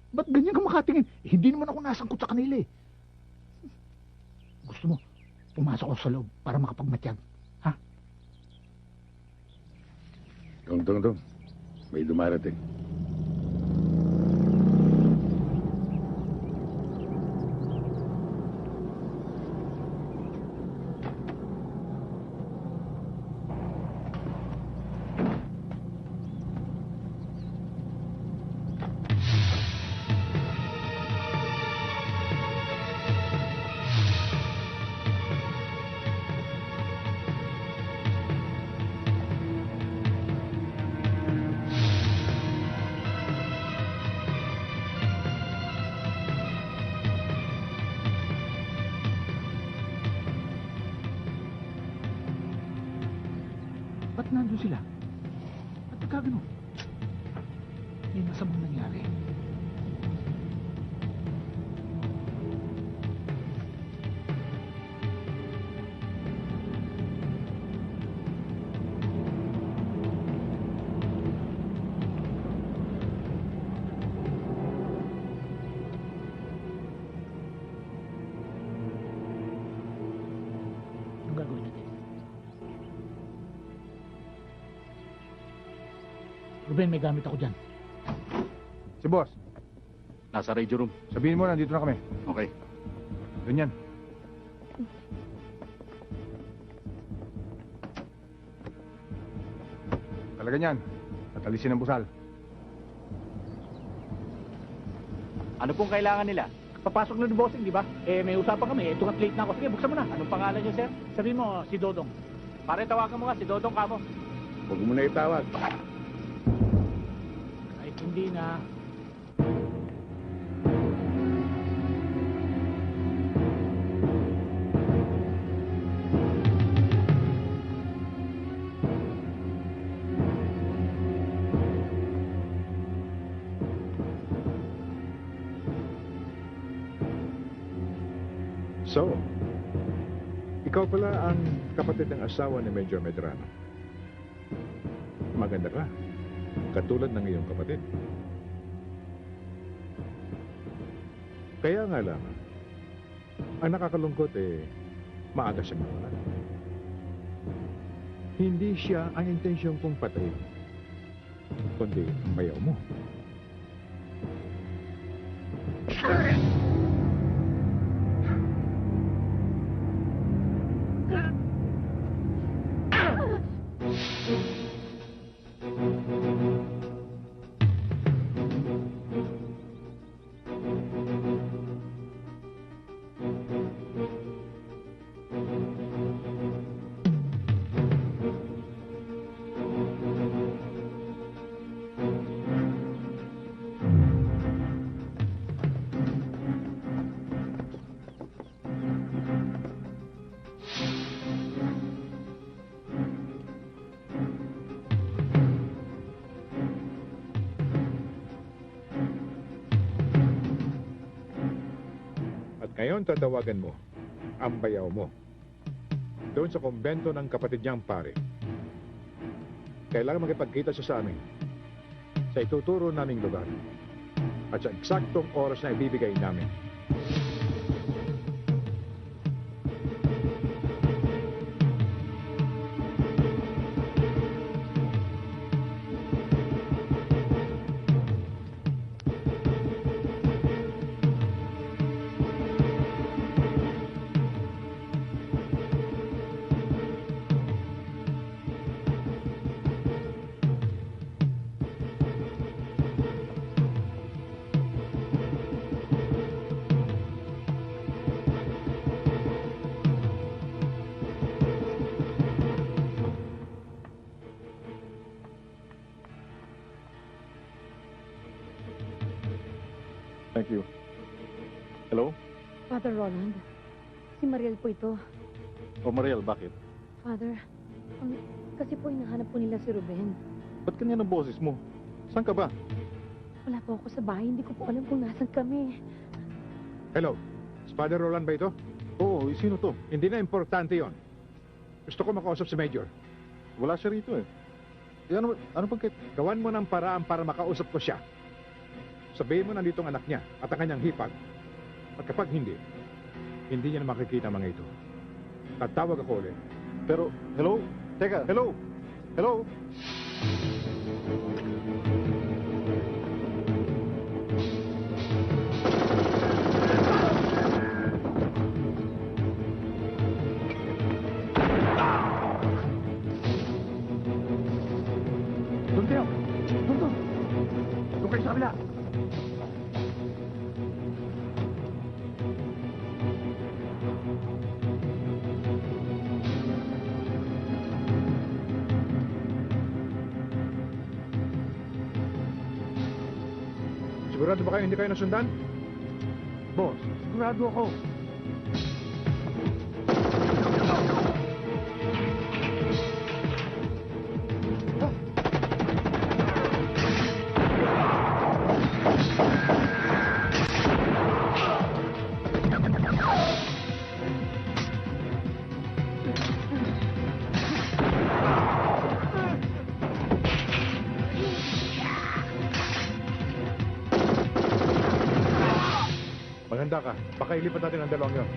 Ba't ganyan ka makatingin? Hindi naman ako nasangkot sa kanila eh. Gusto mo, pumasok ako sa loob para makapagmatyag. Ha?
Tong. May dumarating.
Ba't nandun sila? Ba't nagkagano? May masamang nangyari. Anong gagawin natin? Ruben, may gamit ako dyan.
Si boss,
Nasa radio room.
sabihin mo nandito na kami.
Okay.
Ganyan. Talaga niyan. Tatalisin ang busal.
Ano pong kailangan nila? Papasok na ni bossing, di ba? Eh, may usapan kami. Ito late na ako. Sige, buksan mo na. Anong pangalan niyo, sir? Sabihin mo, si Dodong. Pare, tawagan mo nga si Dodong kamo.
Huwag mo na itawag.
Kahit hindi na.
So, ikaw pala ang kapatid ng asawa ni Major Medrano. Maganda ka. Katulad ng iyong kapatid. Kaya nga lang, ang nakakalungkot maaga siyang nawala. Hindi siya ang intensyon kong patayin, kundi ang mayaw mo. Ngayon tatawagan mo ang bayaw mo doon sa kumbento ng kapatid niyang pare. Kailangan makipagkita siya sa amin sa ituturo naming lugar at sa eksaktong oras na ibibigay namin.
Thank you. Hello?
Father Roland, si Mariel po ito.
O Mariel, bakit?
Father, kasi po hinahanap po nila si Ruben.
Ba't ganyan ang boses mo? Saan ka ba?
Wala po ako sa bahay, hindi ko po alam kung nasan kami.
Hello, si Father Roland ba ito?
Oo, sino to?
Hindi na importante yon. Gusto ko makausap si Major.
Wala siya rito eh. Ano pagkit?
Gawan mo ng paraan para makausap ko siya. Sabihin mo nandito ang anak niya at ang kanyang hipag. At kapag hindi niya na makikita mga ito. Tatawag ako ulit.
Pero, hello? Teka, hello? Hello?
Doon kayo! Doon! Doon kayo sa kabila! Sigurado ba kayo hindi kayo nasundan? Boss, sigurado ako. Maganda ka. Baka ilipat natin ang dalawang yun.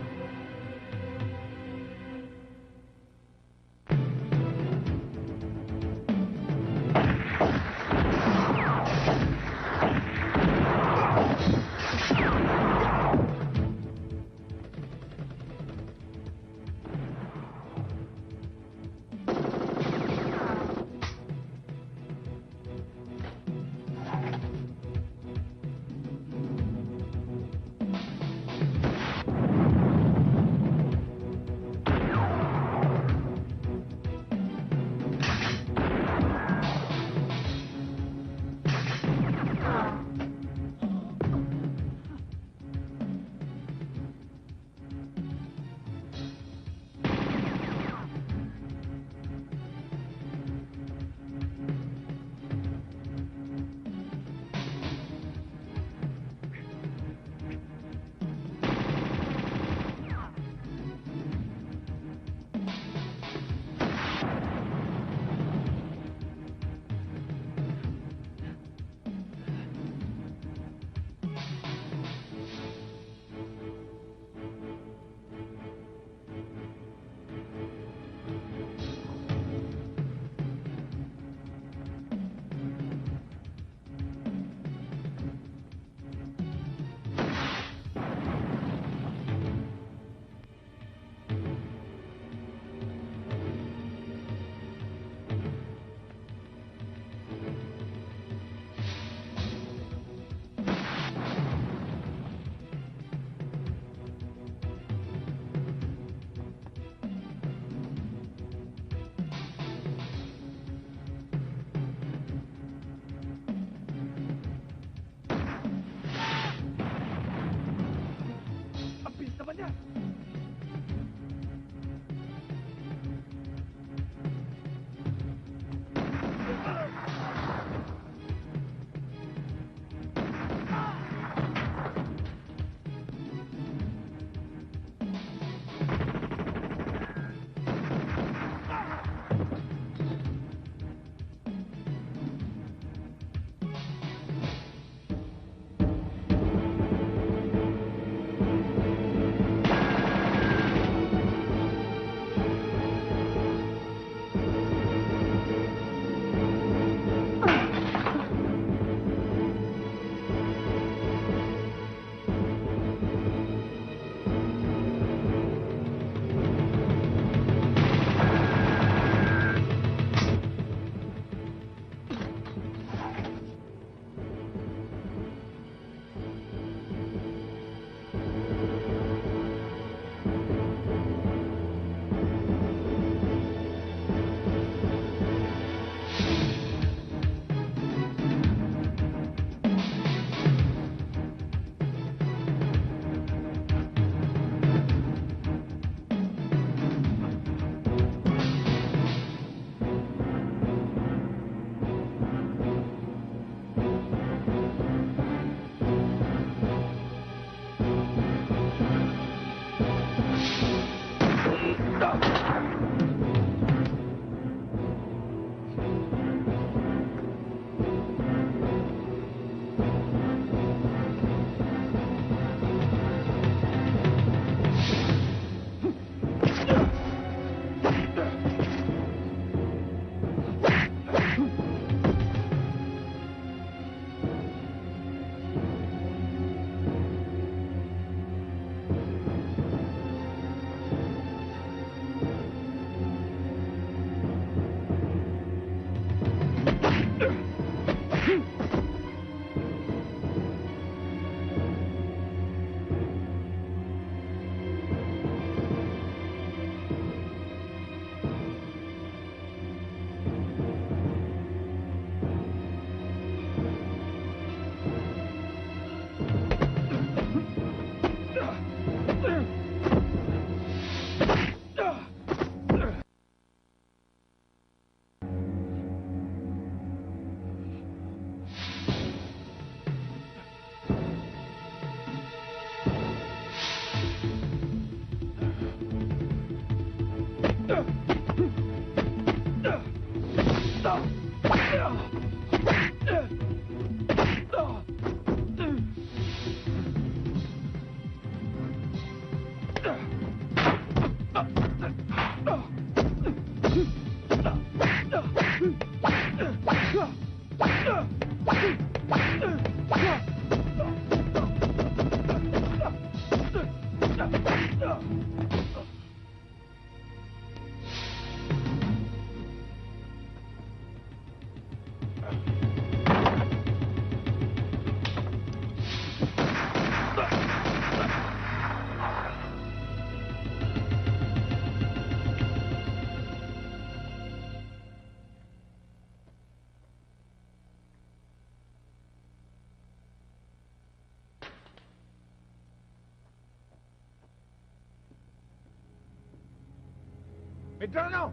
Medrano!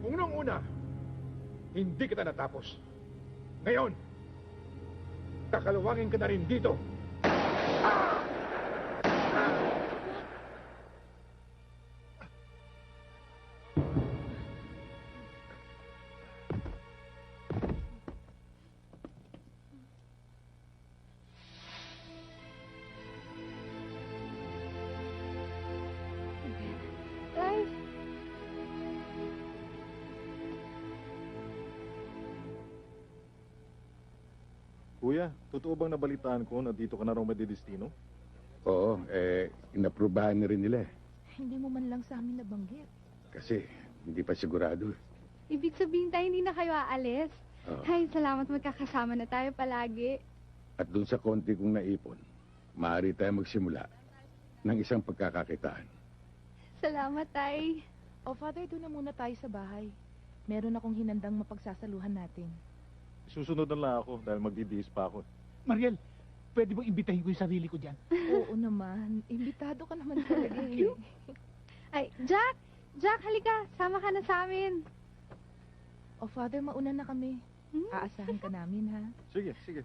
Kung nung una, hindi kita natapos. Ngayon, kakalawangin ka na rin dito.
Tay,
Kuya, totoo bang nabalitaan ko na dito ka na raw madidestino?
Oo, inaprubahan na rin nila eh.
Hindi mo man lang sa amin nabanggit.
Kasi hindi pa sigurado.
ibig sabihin tayo hindi na kayo aalis?
Oo.
Ay, salamat magkakasama na tayo palagi.
At doon sa konti kong naipon, maaari tayo magsimula ng isang pagkakakitaan.
Salamat, Tay.
O, Father, doon na muna tayo sa bahay. Meron akong hinandang mapagsasaluhan natin.
Susunod na lang ako dahil magdidihis pa ako.
Mariel, pwede bang imbitahin ko yung sarili ko dyan?
Oo naman. Imbitado ka naman talaga eh.
Ay, Jack! Jack, halika. Sama ka na sa amin.
O, Father, mauna na kami. Aasahan ka namin, ha?
Sige, sige.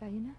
Tayo na.